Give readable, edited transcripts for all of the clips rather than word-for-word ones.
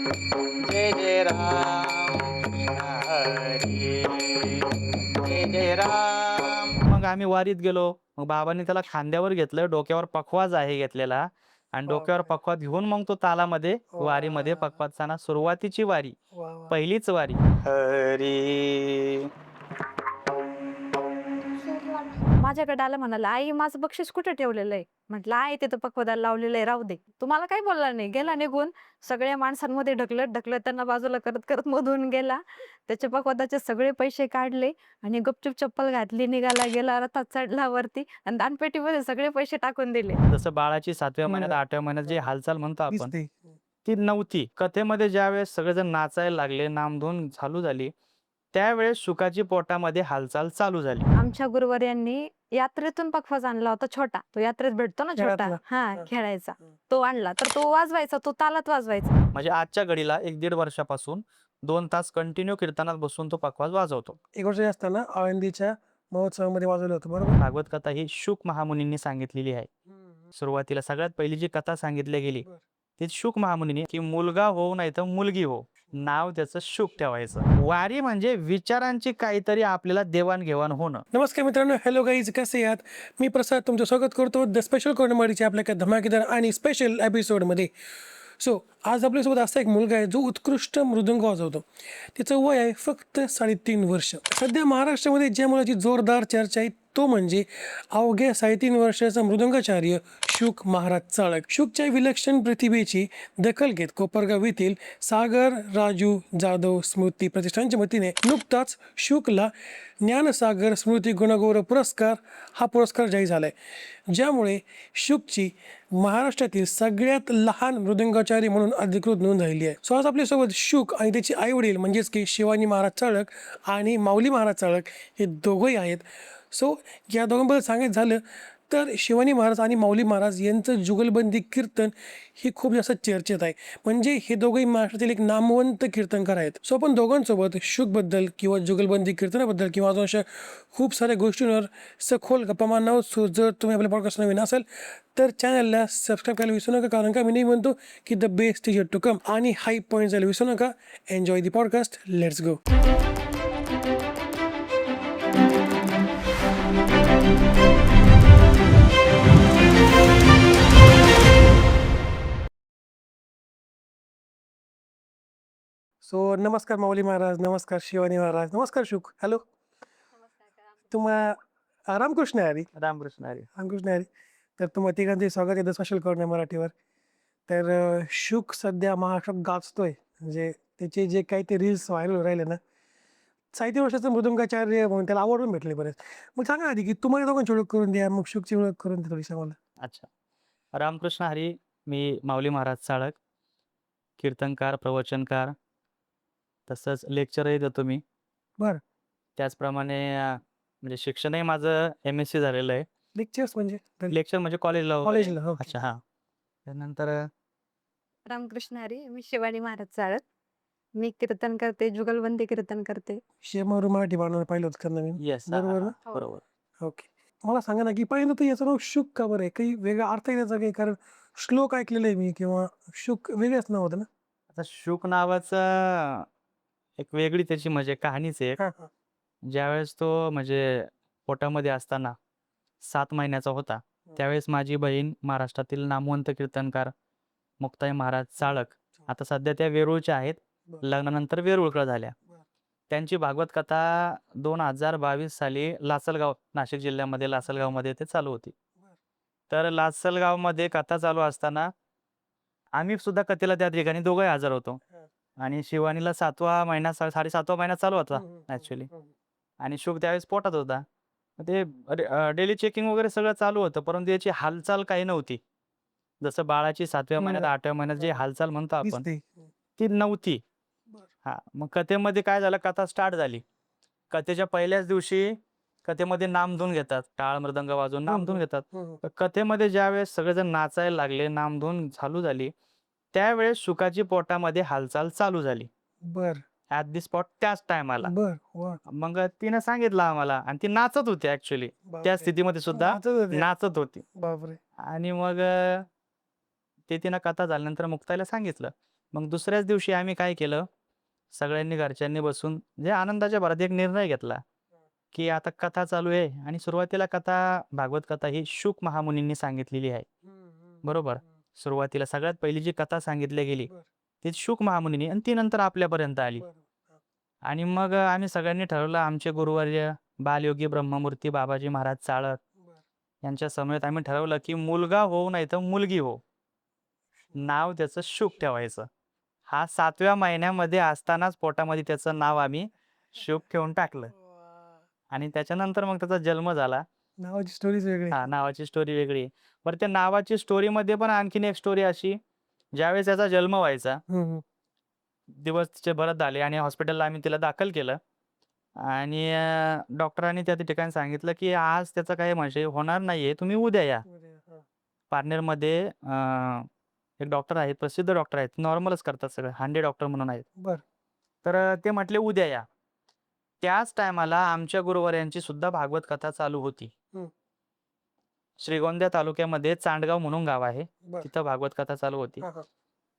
जय जय राम कृष्ण हरी, जय जय राम. मग आम्ही वारीत गेलो. मग बाबांनी त्याला खांद्यावर घेतलं, डोक्यावर पखवाज आहे घेतलेला आणि डोक्यावर बापरे! पखवाज घेऊन मग तो तालामध्ये वारीमध्ये वाह! पखवाजताना सुरुवातीची वारी, वाह, वाह! पहिलीच वारी. हरी. माझ्याकडे आला म्हणाला, "आई माझं बक्षीस कुठे ठेवलेलं आहे?" म्हटलं, "आहे तिथं पक्वादाला लावलेलं आहे, राहू दे." तो मला काही बोलला नाही. गेला निघून. सगळ्या माणसांमध्ये ढकलत त्यांना बाजूला करत मधून गेला. त्याचे पकवादाचे सगळे पैसे काढले आणि गपचूप चप्पल घातली, निघाला, गेला, रथात चढला वरती आणि दानपेटीमध्ये सगळे पैसे टाकून दिले. जसं बाळाची 7व्या महिन्यात 8व्या महिन्यात जी हालचाल म्हणतो आपण, दिसते. ती नव्हती. कथेमध्ये ज्यावेळेस सगळेजण नाचायला लागले, नामधूम चालू झाली, त्यावेळेस शुकाची पोटामध्ये हालचाल चालू झाली. आमच्या गुरुवर्यांनी यात्रेतून पखवाज आणला होता छोटा. तो यात्रेत भेटतो ना छोटा. खेळातला. हां, हां. खेळायचा. हं. तो आणला. तर तो वाजवायचा. तो तालात वाजवायचा. म्हणजे आजच्या घडीला 1-1.5 वर्षापासून 2 तास कंटिन्यू कीर्तनात बसून तो पखवाज वाजवतो. 1 वर्ष असताना आळंदीच्या महोत्सवामध्ये वाजवलं होतं, बरोबर? भागवत कथा ही शुक महामुनींनी सांगितलेली आहे. सुरुवातीला सगळ्यात पहिली जी कथा सांगितली गेली, बरं. ती शुक महामुनींनी, की मुलगा हो नाही तर मुलगी हो, नाव त्याचं शुक ठेवायचं. वारी म्हणजे विचारांची काहीतरी आपल्याला देवाणघेवाण होणं. नमस्कार मित्रांनो, हॅलो गाईज, कसे आहात? मी प्रसाद तुमचं स्वागत करतो द स्पेशल कॉमेडीच्या आपल्या एका धमाकेदार आणि स्पेशल एपिसोडमध्ये. आज आपल्यासोबत असा एक मुलगा आहे जो उत्कृष्ट मृदंग वाजवतो. त्याचं वय आहे फक्त 3.5 वर्ष. सध्या महाराष्ट्रामध्ये ज्या मुलाची जोरदार चर्चा आहे तो म्हणजे अवघ्या 3.5 वर्षाचा मृदंगाचार्य शुक महाराज चाळक. शुकच्या विलक्षण प्रतिभेची दखल घेत कोपरगाव येथील सागर राजू जाधव स्मृती प्रतिष्ठानच्या वतीने नुकताच शुकला ज्ञानसागर स्मृती गुणगौरव पुरस्कार हा पुरस्कार जाहीर झालाय, ज्यामुळे शुकची महाराष्ट्रातील सगळ्यात लहान मृदंगाचार्य म्हणून अधिकृत नोंद झालेली आहे. आज आपल्यासोबत शुक आणि त्याचे आई वडील म्हणजेच की शिवानी महाराज चाळक आणि माऊली महाराज चाळक हे दोघंही आहेत. या दोघांबद्दल सांगायचं झालं तर शिवानी महाराज आणि माऊली महाराज यांचं जुगलबंदी कीर्तन ही खूप जास्त चर्चेत आहे. म्हणजे हे दोघंही महाराष्ट्रातील एक नामवंत कीर्तनकार आहेत. आपण दोघांसोबत शुकबद्दल किंवा जुगलबंदी कीर्तनाबद्दल किंवा अजून अशा खूप साऱ्या गोष्टींवर सखोल गप्पा मारणार आहोत. जर तुम्ही आपल्या पॉडकास्ट नवीन असाल तर चॅनलला सबस्क्राईब करायला विसरू नका, कारण का मी नाही म्हणतो की the best is yet to come. आणि हाई पॉईंट जायला विसरू नका. Enjoy the podcast. Let's go. नमस्कार माऊली महाराज, नमस्कार शिवानी महाराज, नमस्कार शुक. हॅलो, तुम्हा रामकृष्ण हरी. रामकृष्ण हरी. रामकृष्ण हरी. तर तुम्हा तिघांचे स्वागत आहे द स्पेशल कॉर्नर मराठीवर. तर शुक सध्या महाराष्ट्रात गाजतोय. म्हणजे त्याचे जे काही ते रील्स व्हायरल राहिले ना, 3.5 वर्षाचा मृदंगाचार्य म्हणून त्याला आवड पण भेटली बरेच. मग सांगा आधी की तुम्हाला दोघांची ओळख करून द्या, मग शुकची ओळख करून द्या थोडीशी मला. अच्छा. रामकृष्ण हरी. मी माऊली महाराज चाळक, कीर्तनकार, प्रवचनकार, तसंच लेक्चरही देतो मी. बरं. त्याचप्रमाणे म्हणजे शिक्षणही माझं MSc झालेलं आहे. लेक्चर्स म्हणजे लेक्चर म्हणजे कॉलेजला वगैरे. कॉलेजला? ओके. अच्छा, हां. त्यानंतर रामकृष्ण हरी. मी शिवानी महाराज चाळक. मी कीर्तन करते, जुगलबंदी कीर्तन करते. शेमारू मराठी बाणवलं पाहिलं होतं का नवीन? येस. बरोबर ना? हो. बरोबर. ओके. मला सांगा ना, की पहिलं तर याचं नाव शुक का बरं आहे? काही वेगळा अर्थ आहे त्याचा काही? कारण श्लोक ऐकलेला आहे मी किंवा शुक वेगळंच नाव होतं ना? आता शुक नावाचं एक वेगळी त्याची म्हणजे कहाणीच आहे एक. हां, हां. ज्यावेळेस तो म्हणजे पोटामध्ये असताना 7 महिन्याचा होता, त्यावेळेस माझी बहीण महाराष्ट्रातील नामवंत कीर्तनकार मुक्ताई महाराज चाळक, आता सध्या त्या वेरूळच्या आहेत. बरं. लग्नानंतर वेरूळकर झाल्या. बरं. त्यांची भागवत कथा 2022 साली लासलगाव, नाशिक जिल्ह्यामध्ये लासलगावमध्ये ते चालू होती. बरं. तर लासलगावमध्ये कथा चालू असताना आम्ही सुद्धा कथेला त्या ठिकाणी दोघंही हजर होतो. हां. आणि शिवानीला 7वा महिना 7.5वा महिना चालू होता हं, हं, हं, ॲक्चुअली. हं. आणि शुक त्यावेळेस पोटात होता. मग ते डेली चेकिंग वगैरे सगळं चालू होतं, परंतु याची हालचाल काही नव्हती. जसं बाळाची 7व्या महिन्यात 8व्या महिन्यात जी हालचाल म्हणतो आपण, दिसते. ती नव्हती. बरं. हां, मग कथेमध्ये काय झालं, कथा स्टार्ट झाली. कथेच्या पहिल्याच दिवशी कथेमध्ये नामधून घेतात. टाळ मृदंग वाजवून हं, नामधून हं, घेतात. हं, हं. तर कथेमध्ये ज्यावेळेस सगळेजण नाचायला लागले, नामधून चालू झाली, त्यावेळेस शुकाची पोटामध्ये हालचाल चालू झाली. बरं. ॲट दी स्पॉट त्याच टायमाला. बरं. वाह! मग तिनं सांगितलं आम्हाला आणि ती नाचत होती ॲक्चुअली. त्या बापरे! स्थितीमध्ये सुद्धा नाचत होत्या? नाचत होती. बापरे! आणि मग ते तिनं कथा झाल्यानंतर मुक्ताईला सांगितलं. मग दुसऱ्याच दिवशी आम्ही काय केलं, सगळ्यांनी घरच्यांनी बसून जे आनंदाच्या भरात एक निर्णय घेतला, की आता कथा चालू आहे आणि सुरुवातीला कथा, भागवत कथा ही शुक महामुनींनी सांगितलेली आहे. बरोबर. सुरुवातीला सगळ्यात पहिली जी कथा सांगितली गेली, बरं. ती शुक महामुनींनी आणि ती नंतर आपल्यापर्यंत आली. आणि मग आम्ही सगळ्यांनी ठरवलं, आमचे गुरुवर्य बालयोगी ब्रह्ममूर्ती बाबाजी महाराज चाळक यांच्या समवेत आम्ही ठरवलं, की मुलगा होऊ नाही तर मुलगी हो. नाव त्याचं शुक ठेवायचं. हा 7व्या महिन्यामध्ये असतानाच पोटामध्ये त्याचं नाव आम्ही शुक ठेवून टाकलं. आणि त्याच्यानंतर मग त्याचा जन्म झाला. नावाची स्टोरीज वेगळी. हां, नावाची स्टोरी वेगळी आहे. बरं, त्या नावाची स्टोरीमध्ये पण आणखीन एक स्टोरी अशी, ज्यावेळेस त्याचा जन्म व्हायचा, दिवस तिचे बरेच झाले आणि हॉस्पिटलला आम्ही तिला दाखल केलं आणि डॉक्टरांनी त्या ठिकाणी सांगितलं, की आज त्याचं काही म्हणजे होणार नाहीये, तुम्ही उद्या या. पारनेरमध्ये एक डॉक्टर आहेत, प्रसिद्ध डॉक्टर आहेत, नॉर्मलच करतात सगळं, हांडे डॉक्टर म्हणून आहेत. बरं. तर ते म्हटले उद्या या. त्याच टायमाला आमच्या गुरुवर्यांची सुद्धा भागवत कथा चालू होती. श्रीगोंदा तालुक्यामध्ये चांडगाव म्हणून गाव आहे, बरं. तिथं भागवत कथा चालू होती. हां, हां.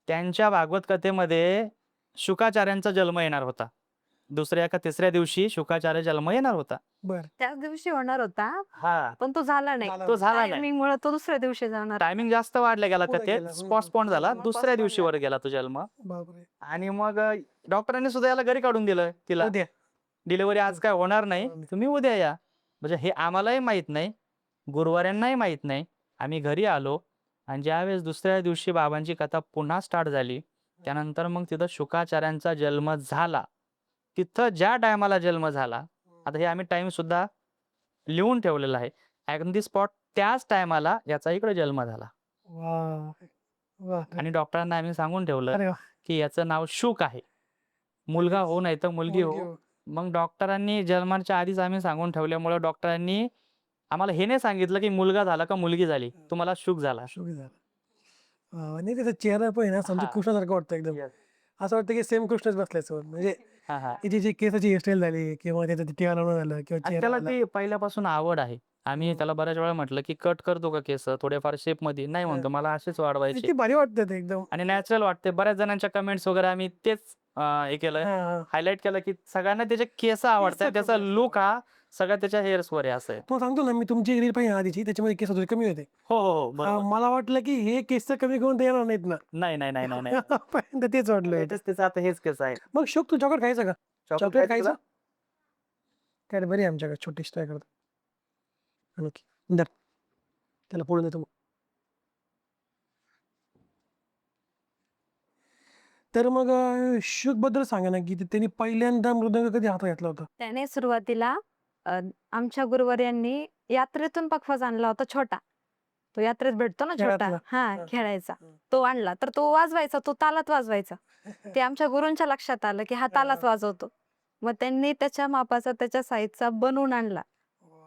त्यांच्या भागवत कथेमध्ये शुकाचार्यांचा जन्म येणार होता. दुसऱ्या का तिसऱ्या दिवशी शुकाचार्य जन्म येणार होता. बरं. त्याच दिवशी होणार होता, हा, पण तो झाला नाही. झाला तो झाला नाही. टायमिंगमुळे तो दुसऱ्या दिवशी जाणार. टायमिंग जास्त वाढला गेला पुढे कथेत, गेला. पोस्टपोन झाला, मग दुसऱ्या postpone दिवशी वर झाला. गेला तो जन्म. बापरे. आणि मग डॉक्टरांनी सुद्धा याला घरी काढून दिलं, तिला उद्या. डिलिव्हरी आज काय होणार नाही, होणार नाही. तुम्ही उद्या या. म्हणजे हे आम्हालाही माहित नाही, गुरुवाऱ्यांनाही माहित नाही. आम्ही घरी आलो आणि ज्यावेळेस दुसऱ्या दिवशी बाबांची कथा पुन्हा स्टार्ट झाली, त्यानंतर मग तिथं शुकाचार्यांचा जन्म झाला. तिथं ज्या टायमाला जन्म झाला, आता हे आम्ही टाइम सुद्धा लिहून ठेवलेला आहे, ऑन दी स्पॉट त्याच टायमाला याचा इकडे जन्म झाला. वाह! वाह! आणि डॉक्टरांना आम्ही सांगून ठेवलं, अरे वाह! की याचं नाव शुक आहे, मुलगा हो नाही तर मुलगी मुलगी हो. हो. मग डॉक्टरांनी जन्माच्या आधीच आम्ही सांगून ठेवल्यामुळे डॉक्टरांनी आम्हाला हे नाही सांगितलं, की मुलगा झाला का मुलगी झाली, तुम्हाला शुक झाला. शुक झाला. आणि त्याचा चेहरा पण आहे ना, समजा हां. कृष्णासारखा वाटतो एकदम. असं वाटतं की सेम कृष्णच बसल्यासोबत. म्हणजे हां, हां. त्याची जी केसाची हेअरस्टाईल झाली किंवा त्याचं ते टिळा लावणं झालं किंवा आणि चेहरा त्याला झाला. ती पहिल्यापासून आवड आहे. आम्ही त्याला बऱ्याच वेळा म्हटलं, की कट करतो का केस थोडेफार शेपमध्ये? नाही म्हणतो, मला असेच वाढवायचे किती भारी वाटतं ते एकदम. आणि नॅचरल वाटते. बऱ्याच जणांच्या कमेंट्स वगैरे आम्ही तेच हे केलं, हां, हां. हायलाइट केलं, की सगळ्यांना त्याचे केस आवडतात. त्याचा लूक हा सगळा त्याच्या हेअर्सवर आहे, असं आहे. मग सांगतो ना, मी तुमची रील पाहिली आधीची, त्याच्यामध्ये केस थोडे कमी होते. हो, हो, हो. बरोबर. मला वाटलं की हे केस तर कमी करून तर येणार नाहीत ना. नाही, नाही, नाही, नाही, नाही. पहिल्यांदा तेच वाटलं. Latest त्याचं आता हेच केस आहेत. मग शोक, तू चॉकलेट खायचं का? चॉकलेट खायचं? तुला? काय रे, बरी आहे आमच्याकडे छोटीशी ट्राय करतो. आणखी धर, त्याला फोडून देतो मग. तर मग शुक बद्दल सांगा ना, की त्यांनी पहिल्यांदा मृदंग कधी हातात घेतला होता? त्याने सुरुवातीला आमच्या गुरुवर्यांनी यात्रेतून पखवाज आणला होता छोटा. तो यात्रेत भेटतो ना छोटा, खेळातला. हा, खेळायचा. हं. तो आणला तर तो वाजवायचा, तो तालात वाजवायचा. ते आमच्या गुरूंच्या लक्षात आलं, की हा तालात वाजवतो. मग त्यांनी त्याच्या मापाचा, त्याच्या साईजचा बनवून आणला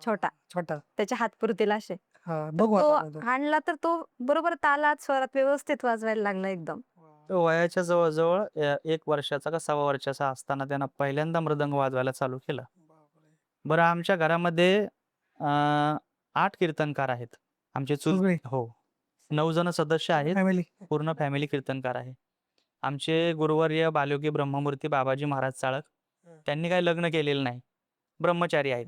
छोटा, छोटा. त्याच्या हातपुरतीला असे. हा, तर बघू तो आता तो. आणला तर तो बरोबर तालात, स्वरात व्यवस्थित वाजवायला लागला एकदम. तो वयाच्या जवळ-जवळ 1 वर्षाचा का 1.25 वर्षाचा असताना त्यानं पहिल्यांदा मृदंग वाजवायला चालू केलं. बरं, आमच्या घरामध्ये 8 कीर्तनकार आहेत. आमचे सगळे? हो, 9 जण सदस्य आहेत. फॅमिली. पूर्ण फॅमिली कीर्तनकार आहे. आमचे गुरुवर्य बालयोगी ब्रह्ममूर्ती बाबाजी महाराज चाळक, त्यांनी काही लग्न केलेलं नाही, ब्रह्मचारी आहेत.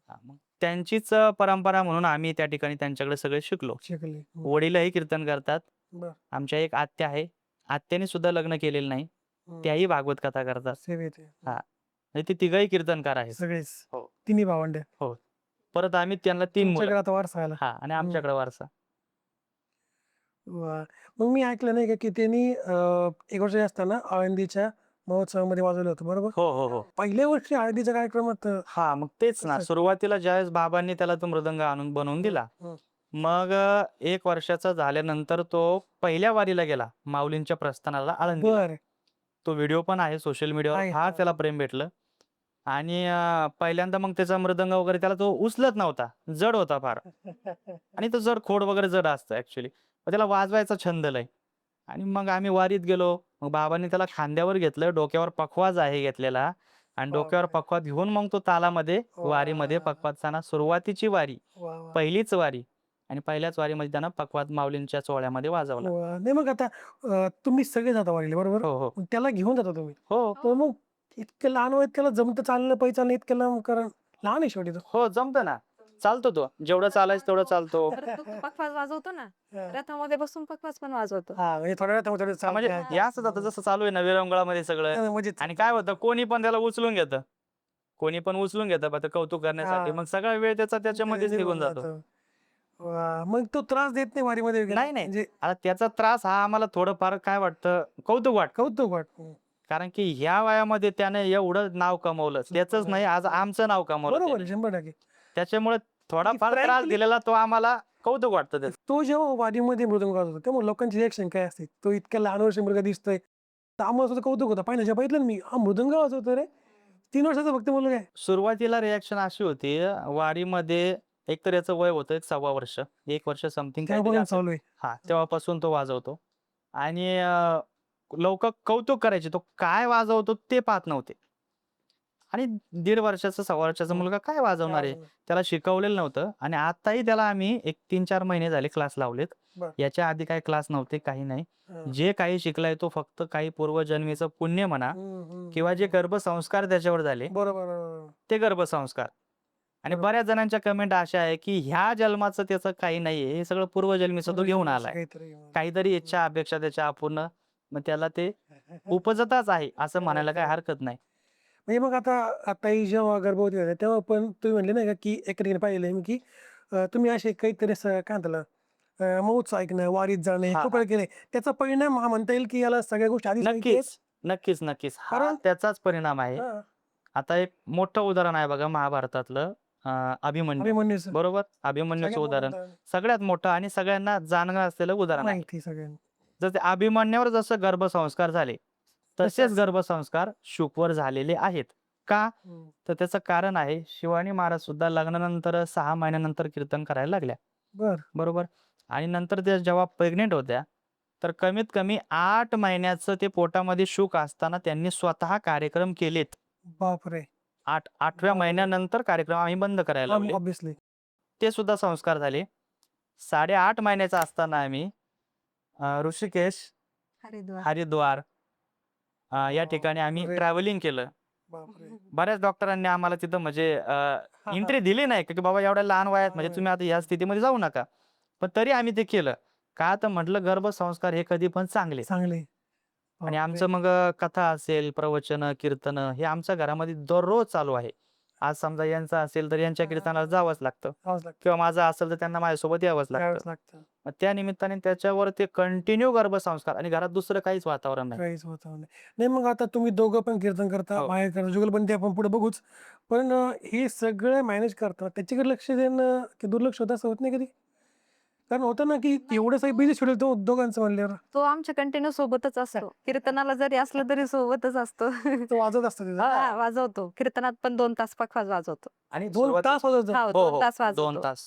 हां, मग त्यांचीच परंपरा म्हणून आम्ही त्या ठिकाणी त्यांच्याकडे सगळे शिकलो. शिकले. वडीलही कीर्तन करतात. बरं. आमच्या एक आत्या आहे, आत्याने सुद्धा लग्न केलेलं नाही, त्याही भागवत कथा करतात. सेवेत हां, म्हणजे ते तिघही कीर्तनकार आहेत. सगळेच. हो. तिन्ही भावंडे. हो. परत आम्ही त्यांना 3 मुलं. तुमच्याकडे आता वारसा आला. हां, आणि आमच्याकडे वारसा. वाह! मग मी ऐकलं नाही का, की त्यांनी 1 वर्षाचे असताना आळंदीच्या महोत्सवामध्ये वाजवलं होतं, बरोबर? हो, हो, हो. पहिल्या वर्षी आळंदीच्या कार्यक्रमात हां, मग तेच ना, कसं? सुरुवातीला ज्यावेळेस बाबांनी त्याला तो मृदंग आणून बनवून दिला, हं. मग 1 वर्षाचा झाल्यानंतर तो पहिल्या वारीला गेला, माऊलींच्या प्रस्थानाला आळंदीला. बरं. तो व्हिडिओ पण आहे सोशल मीडियावर. आहे. फार त्याला प्रेम भेटलं आणि पहिल्यांदा मग त्याचा मृदंग वगैरे त्याला तो उचलत नव्हता, जड होता फार. आणि तो जड, खोड वगैरे जड असतं ॲक्च्युअली. मग त्याला वाजवायचा छंद लय. आणि मग आम्ही वारीत गेलो. मग बाबांनी त्याला खांद्यावर घेतलं, डोक्यावर पखवाज आहे घेतलेला आणि डोक्यावर बापरे! पखवाज घेऊन मग तो तालामध्ये वारीमध्ये वाह! पखवाजताना सुरुवातीची वारी, वाह, वाह! पहिलीच वारी आणि पहिल्याच वारीमध्ये त्यानं पखवाज माऊलींच्या सोहळ्यामध्ये वाजवला. नाही मग आता तुम्ही सगळे जाता वारीला बरोबर? हो, हो. मग त्याला घेऊन जाता तुम्ही. हो, तर मग इतक्या लहान वयात त्याला जमतं चालणं, पैचालणं इतक्या लांब कारण लहान आहे शेवटी तो. हो जमतं ना. चालतो तो. जेवढं चालायचं तेवढं चालतो. परत तो पखवाज वाजवतो ना, हां. रथामध्ये बसून पखवाज पण वाजवतो. म्हणजे थोड्या वेळात थोडं हां, म्हणजे चालतं. हे असंच आता जसं चालू आहे ना विरंगुळामध्ये सगळं म्हणजे आणि काय होतं कोणी पण त्याला उचलून घेतं. कोणी पण उचलून घेतं बा ते कौतुक करण्यासाठी. हां. मग सगळा वेळ त्याचा त्याच्यामध्येच निघून जातो. वाह! मग तो त्रास देत नाही वारीमध्ये वगैरे? नाही, नाही. म्हणजे आता त्याचा त्रास हा आम्हाला थोडंफार काय वाटतं कौतुक वाटतं. कौतुक वाटतं. कारण की ह्या वयामध्ये त्याने एवढं नाव कमवलं. त्याचंच नाही आज आमचं नाव कमवलं बरोबर त्याने. आहे 100%. त्याच्यामुळे थोडाफार त्रास frankly दिलेला तो आम्हाला कौतुक वाटतं त्याचं. तो जेव्हा वारीमध्ये मृदंग वाजवतो तेव्हा लोकांची रिएक्शन काय असते? तो इतक्या लहान वर्षी मुलगा दिसतोय. तर आम्हाला सुद्धा कौतुक होतं. पहिल्यांदा बघितलं ना मी, हा मृदंग वाजवतो रे. 3 वर्षाचा फक्त मुलगा आहे. सुरुवातीला रिएक्शन अशी होती वारीमध्ये एकतर याचं वय होतं एक 6 वर्ष. 1 वर्ष समथिंग काहीतरी तेव्हापासून असेल. चालू आहे. हां, तेव्हापासून तो वाजवतो आणि लोकं कौतुक करायचे. तो काय वाजवतो ते पाहत नव्हते. आणि 1.5 वर्षाचा, 6 वर्षाचा हो. मुलगा काय वाजवणार आहे? त्याला शिकवलेलं नव्हतं आणि आताही त्याला आम्ही एक 3-4 महिने झाले क्लास लावलेत. बरं. याच्या आधी काही क्लास नव्हते, काही नाही. हां. जे काही शिकलाय तो फक्त काही पूर्वजन्मीचं पुण्य म्हणा हं, हं, किंवा जे गर्भसंस्कार त्याच्यावर झाले, बरोबर, बरोबर. ते गर्भसंस्कार. आणि बरोबर. बऱ्याच जणांच्या कमेंट अशा आहे, की ह्या जन्माचं त्याचं काही नाहीये. हे सगळं पूर्वजन्मीचं तो घेऊन आलाय. काहीतरी घेऊन काहीतरी इच्छा, अपेक्षा त्याच्या अपूर्ण. मग त्याला ते उपजतच आहे, असं म्हणायला काही हरकत नाही. म्हणजे मग आता आताही जेव्हा गर्भवती होत्या तेव्हा पण तुम्ही म्हणले नाही का, की एका ठिकाणी पाहिलेलं आहे मी, की तुम्ही असे काहीतरी असं काय म्हणता मौज ऐकणं, वारीत जाणं हे हां, खूप हां. वेळा केलंय. त्याचा परिणाम हा म्हणता येईल, की याला सगळ्या गोष्टी आधीच माहिती आहेत. नक्कीच, नक्कीच, नक्कीच. हा कारण त्याचाच परिणाम आहे. हां, आता एक मोठं उदाहरण आहे बघा महाभारतातलं अभिमन्यू. अभिमन्यूचं बरोबर? अभिमन्यूचं सगळ्यात मोठं उदाहरण उदाहरण सगळ्यात मोठं आणि सगळ्यांना जाणणं असलेलं उदाहरण आहे. माहिती सगळ्यांना. जर ते अभिमन्यूवर जसं गर्भसंस्कार झाले, तसेच तसंच गर्भसंस्कार शुकवर झालेले आहेत. का? हं. तर त्याचं कारण आहे शिवानी महाराज सुद्धा लग्नानंतर 6 महिन्यानंतर कीर्तन करायला लागल्या. बरं. बरोबर? आणि नंतर त्या जेव्हा प्रेग्नंट होत्या, तर कमीत कमी 8 महिन्याचं ते पोटामध्ये शूक असताना त्यांनी स्वतः कार्यक्रम केलेत. बापरे! 8व्या बापरे! महिन्यानंतर कार्यक्रम आम्ही बंद करायला हां, लावले. ऑब्व्हियसली. ते सुद्धा संस्कार झाले. 8.5 महिन्याचा असताना आम्ही ऋषिकेश, हरिद्वार. हरिद्वार या ठिकाणी आम्ही बापरे! ट्रॅव्हलिंग केलं. बापरे! बऱ्याच डॉक्टरांनी आम्हाला तिथं म्हणजे हां, हां. एंट्री दिली नाही, की बाबा एवढ्या लहान वयात म्हणजे लहान तुम्ही आता ह्या स्थितीमध्ये जाऊ नका. पण तरी आम्ही ते केलं. का तर म्हटलं गर्भसंस्कार हे कधी पण चांगले. चांगले. आणि बापरे! आमचं मग कथा असेल, प्रवचनं, कीर्तनं हे आमच्या घरामध्ये दररोज चालू आहे. आज समजा यांचं असेल तर यांच्या कीर्तनाला जावंच लागतं जावंच लागतं. किंवा माझं असेल तर त्यांना माझ्यासोबत यावंच लागतं. यावंच लागतं. मग त्या निमित्ताने त्याच्यावर ते कंटिन्यू गर्भसंस्कार आणि घरात दुसरं काहीच वातावरण नाही. काहीच होतं नाही. नाही मग आता तुम्ही दोघं पण कीर्तन करता, हो. बाहेर करता, जुगलबंदी आपण पुढे बघूच. पण हे सगळं मॅनेज करता त्याच्याकडे लक्ष देणं की दुर्लक्ष होतं असं होत नाही कधी? कारण होतं ना, की एवढं सगळं बिझी शेड्यूल तो दोघांचं म्हणल्यावर तो आमच्या कंटिन्यू सोबतच असतो. कीर्तनाला जरी असलं तरी सोबतच असतो. तो वाजत असतो तिथं. हां, वाजवतो. कीर्तनात पण 2 तास पखवाज वाजवतो. आणि 2 तास वाजवतो. हो, हो, 2 हो. तास 2 वाजवतो. तास.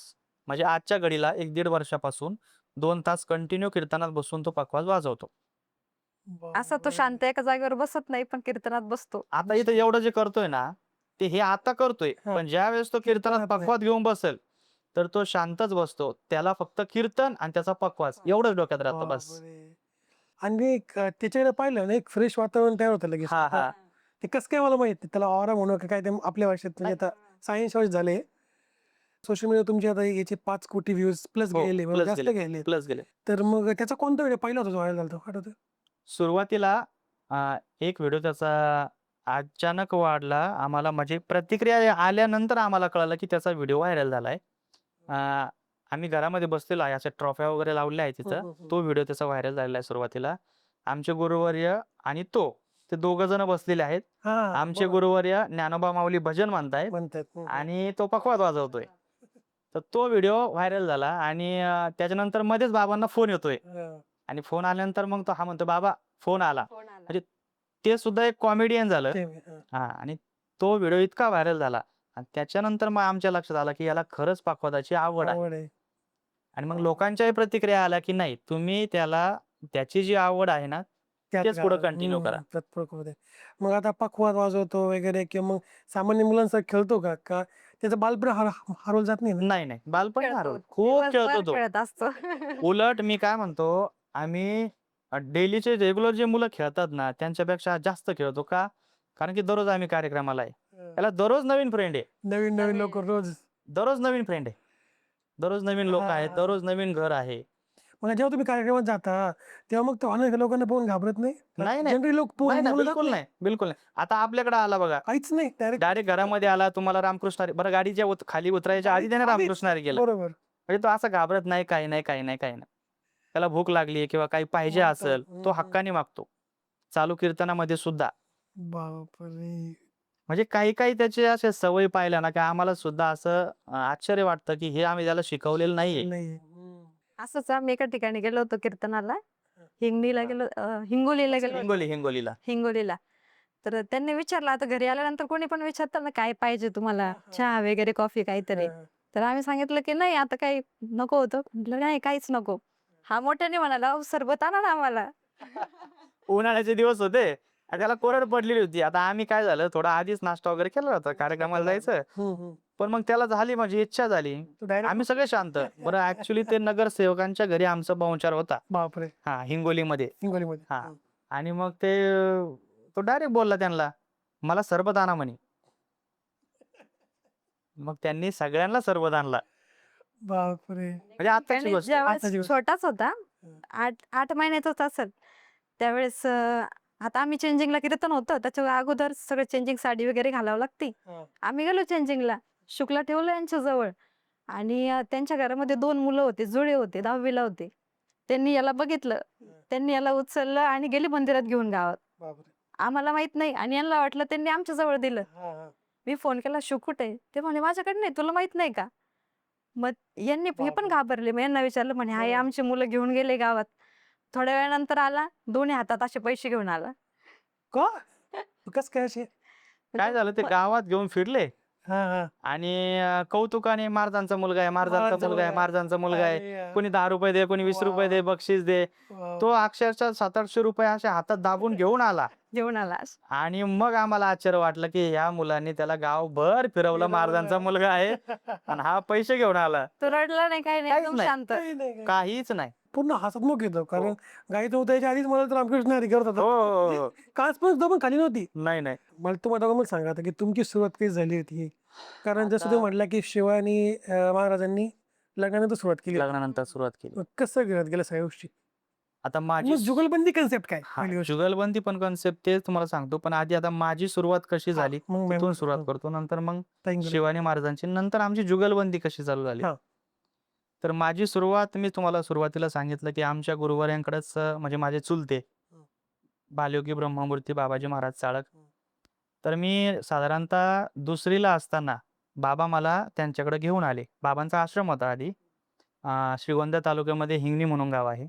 म्हणजे आजच्या घडीला 1-1.5 वर्षापासून 2 तास कंटिन्यू कीर्तनात बसून तो पखवाज वाजवतो. असा तो बापरे! शांत एका जागेवर बसत नाही, पण कीर्तनात बसतो. आता इथं एवढं जे करतोय ना, ते हे आता करतोय. हां. पण ज्यावेळेस तो कीर्तनात कीर्तनात नाही. पखवाज घेऊन बसेल, तर तो शांतच बसतो. त्याला फक्त कीर्तन आणि त्याचा पखवाज एवढंच डोक्यात राहतं बस. बापरे! आणि एक त्याच्याकडे पाहिलं ना, एक फ्रेश वातावरण तयार होतं लगेच. हां, हां. ते कसं काय मला माहीत नाही. त्याला ऑरा म्हणू का काय ते आपल्या भाषेत म्हणजे आता सायन्स वर्ष झाले. सोशल मीडिया तुमचे आता याचे 5 कोटी व्ह्यूज प्लस हो, गेले, प्लस जास्त गेले, गेले. प्लस गेले. तर मग त्याचा कोणता व्हिडिओ पहिला होता जो व्हायरल झाला होता? आठवतं? सुरुवातीला एक व्हिडिओ त्याचा अचानक वाढला. आम्हाला म्हणजे प्रतिक्रिया आल्यानंतर आम्हाला कळालं, की त्याचा व्हिडिओ व्हायरल झालाय. अ, आम्ही घरामध्ये बसलेलो आहे. अशा ट्रॉफ्या वगैरे लावल्या आहेत हं, तिथं. हं, हं. तो व्हिडिओ त्याचा व्हायरल झालेला आहे सुरुवातीला. आमचे गुरुवर्य आणि तो, ते दोघं जण बसलेले आहेत. हां, आमचे बरोबर. गुरुवर्य ज्ञानोबा माऊली भजन म्हणतायत म्हणतात. हं, हं. आणि तो पखवाज वाजवतोय. तर तो व्हिडिओ व्हायरल झाला आणि त्याच्यानंतर मध्येच बाबांना फोन येतोय हां. आणि फोन आल्यानंतर मग तो हा म्हणतो, "बाबा फोन आला." फोन आला. म्हणजे ते सुद्धा एक कॉमेडियन झालं. ते हां. हां आणि तो व्हिडिओ इतका व्हायरल झाला आणि त्याच्यानंतर मग आमच्या लक्षात आलं, की याला खरंच पखवाजाची आवड आहे. आवड आहे. आणि मग लोकांच्याही प्रतिक्रिया आल्या, की नाही तुम्ही त्याला त्याची जी आवड आहे ना, त्यात तेच पुढे घाला. कंटिन्यू करा. त्यात मध्ये. मग आता पखवाज वाजवतो वगैरे किंवा मग सामान्य मुलांसारखं खेळतो का? का त्याचं बालपण हरवलं जात नाही ना. नाही नाही बालपण खेळतो. हरवलं. खूप खेळतो दिवसभर तो. खेळत असतो. उलट मी काय म्हणतो, आम्ही डेलीचे रेग्युलर जे मुलं खेळतात ना, त्यांच्यापेक्षा जास्त खेळतो. का? कारण की दररोज आम्ही कार्यक्रमाला आहे. त्याला दररोज नवीन फ्रेंड आहे. नवीन नवीन लोक रोज. दररोज नवीन फ्रेंड आहे. दररोज नवीन लोक आहेत. हा. दररोज नवीन घर आहे. मग जेव्हा तुम्ही कार्यक्रमात जाता तेव्हा मग तो अनेक लोकांना पाहून घाबरत नाही? नाही, नाही. जनरली लोक नाही, नाही. मुलं जात बिलकुल नाही. नाही. बिलकुल नाही. आता आपल्याकडे आला बघा. काहीच नाही डायरेक्ट. डायरेक्ट घरामध्ये आला, तुम्हाला रामकृष्ण हरी बरं गाडीच्या खाली उतरायच्या आधी त्याने रामकृष्ण हरी केलं. बरोबर. म्हणजे तो असं घाबरत नाही, काही नाही, काही नाही, काही नाही. त्याला भूक लागली किंवा काही पाहिजे मागतो. असेल, तो हक्काने मागतो. चालू कीर्तनामध्ये सुद्धा. बापरे. म्हणजे काही-काही त्याचे असे सवयी पाहिल्या ना, की आम्हाला सुद्धा असं आश्चर्य वाटतं, की हे आम्ही त्याला शिकवलेलं नाहीये. नाही. असंच आम्ही एका ठिकाणी गेलो होतो कीर्तनाला. हिंगणीला गेलो हिंगोलीला गेलो होतो. हिंगोलीला. हिंगोलीला. तर त्यांनी विचारलं आता घरी आल्यानंतर कोणी पण विचारतं ना, "काय पाहिजे तुम्हाला? चहा वगैरे, कॉफी काहीतरी?" तर आम्ही सांगितलं, की "नाही आता काही नको होतं." म्हटलं, "नाही काहीच नको." हा मोठ्याने म्हणाला, "अहो सरबत आणा ना आम्हाला." उन्हाळ्याचे दिवस होते आणि त्याला कोरड पडलेली होती. आता आम्ही काय झालं, थोडा आधीच नाश्ता वगैरे केला होता. कार्यक्रमाला जायचं. पण मग त्याला झाली माझी इच्छा झाली. तो डायरेक्ट आम्ही सगळे शांत. बरं ॲक्चुअली ते नगरसेवकांच्या घरी आमचा पाहुणचार होता. बापरे. हां, हिंगोलीमध्ये. हिंगोलीमध्ये. हां. आणि मग ते तो डायरेक्ट बोलला त्यांना, "मला सरबत आणा" म्हणे. मग त्यांनी सगळ्यांना सरबत आणला. बापरे. म्हणजे आत्ताची आणि गोष्ट आहे. ज्यावेळेस आताची गोष्ट. छोटाच होता, 8 महिन्याचाच असेल. त्यावेळेस आता आम्ही चेंजिंगला कीर्तन होतं. त्याच्या अगोदर सगळं चेंजिंग साडी वगैरे घालावं लागते. आम्ही गेलो चेंजिंगला. शुक्ला ठेवलं यांच्याजवळ आणि त्यांच्या घरामध्ये 2 मुलं होते, जुळे होते, 10वी ला होते. त्यांनी याला बघितलं. त्यांनी याला उचललं आणि गेले मंदिरात घेऊन गावात. बापरे. आम्हाला माहित नाही आणि यांना वाटलं त्यांनी आमच्या जवळ दिलं. हा, हा. मी फोन केला, "शिव कुठे आहे?" ते म्हणे, "माझ्याकडे नाही, तुला माहित नाही का?" मग यांनी हे पण बापरे. घाबरले. मग यांना विचारलं म्हणे, "आहे बरं. आमची मुलं घेऊन गेले गावात." थोड्या वेळानंतर आला, दोन्ही हातात असे पैसे घेऊन आला. का? कसं काय असे? काय झालं ते गावात घेऊन फिरले हा, हा. आणि कौतुकाने महाराजांचा मुलगा आहे, महाराजांचा महाराजांचा मुलगा आहे, मुलगा. महाराजांचा मुलगा आहे. अरे यार. कोणी ₹10 दे, कोणी ₹20 दे, वाव. बक्षीस दे. वाव. तो अक्षरशः ₹700-800 असे हातात दाबून घेऊन आला. घेऊन आला. आणि मग आम्हाला आश्चर्य वाटलं, की ह्या मुलांनी त्याला गावभर फिरवलं, महाराजांचा मुलगा आहे आणि हा पैसे घेऊन आला. तो रडला नाही, काही नाही, काहीच एकदम नाही. शांत. काही नाही, काही. काहीच नाही. पूर्ण हसतमुख येतो कारण गाईत उतारायच्या आधीच मला तर रामकृष्ण हरी करत हो, होता. हो, हो. काच पण सुद्धा पण खाली नव्हती. नाही, नाही. मला तुम्हाला दोघांना सांगा आता की तुमची सुरुवात कशी झाली होती? कारण जसं तुम्ही म्हटलं की शिवा आणि महाराजांनी लग्नानंतर सुरुवात केली. लग्नानंतर सुरुवात केली. मग कसं करत गेल्या सगळ्या गोष्टी? आता माझी मग जुगलबंदी कन्सेप्ट काय हां, पहिली गोष्ट? जुगलबंदी पण कन्सेप्ट तेच तुम्हाला सांगतो. पण आधी आता माझी सुरुवात कशी झाली, मग तिथून सुरुवात करतो. नंतर मग ताईंकडे. शिवाजी महाराजांची, नंतर आमची जुगलबंदी कशी चालू झाली. हां. तर माझी सुरुवात मी तुम्हाला सुरुवातीला सांगितलं, की आमच्या गुरुवर्यांकडेच म्हणजे माझे चुलते, बालयोगी ब्रह्ममूर्ती बाबाजी महाराज चाळक. तर मी साधारणतः 2रीला असताना बाबा मला त्यांच्याकडे घेऊन आले. बाबांचा आश्रम होता आधी. श्रीगोंदा तालुक्यामध्ये हिंगणी म्हणून गाव आहे.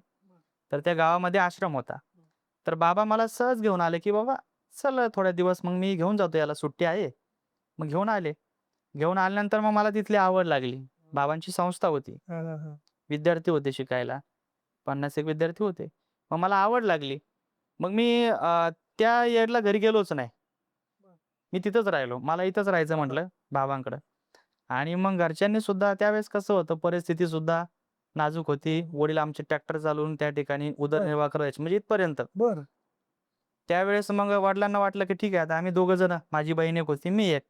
तर त्या गावामध्ये आश्रम होता. तर बाबा मला सहज घेऊन आले, की "बाबा चल थोड्या दिवस मग मी घेऊन जातो याला, सुट्टी आहे." मग घेऊन आले. घेऊन आल्यानंतर मग मला तिथली आवड लागली. बाबांची संस्था होती. हां, हां, हां. विद्यार्थी होते शिकायला. 50 एक विद्यार्थी होते. मग मला आवड लागली. मग मी त्या इयरला घरी गेलोच नाही. मी तिथंच राहिलो. मला इथंच राहायचं म्हटलं बाबांकडं. आणि मग घरच्यांनी सुद्धा त्यावेळेस कसं होतं, परिस्थिती सुद्धा नाजूक होती. वडील आमचे ट्रॅक्टर चालवून त्या ठिकाणी उदरनिर्वाह करायचे म्हणजे इथपर्यंत. बरं. त्यावेळेस मग वडिलांना वाटलं, की ठीक आहे आता आम्ही दोघं जण, माझी बहीण एक होती, मी एक.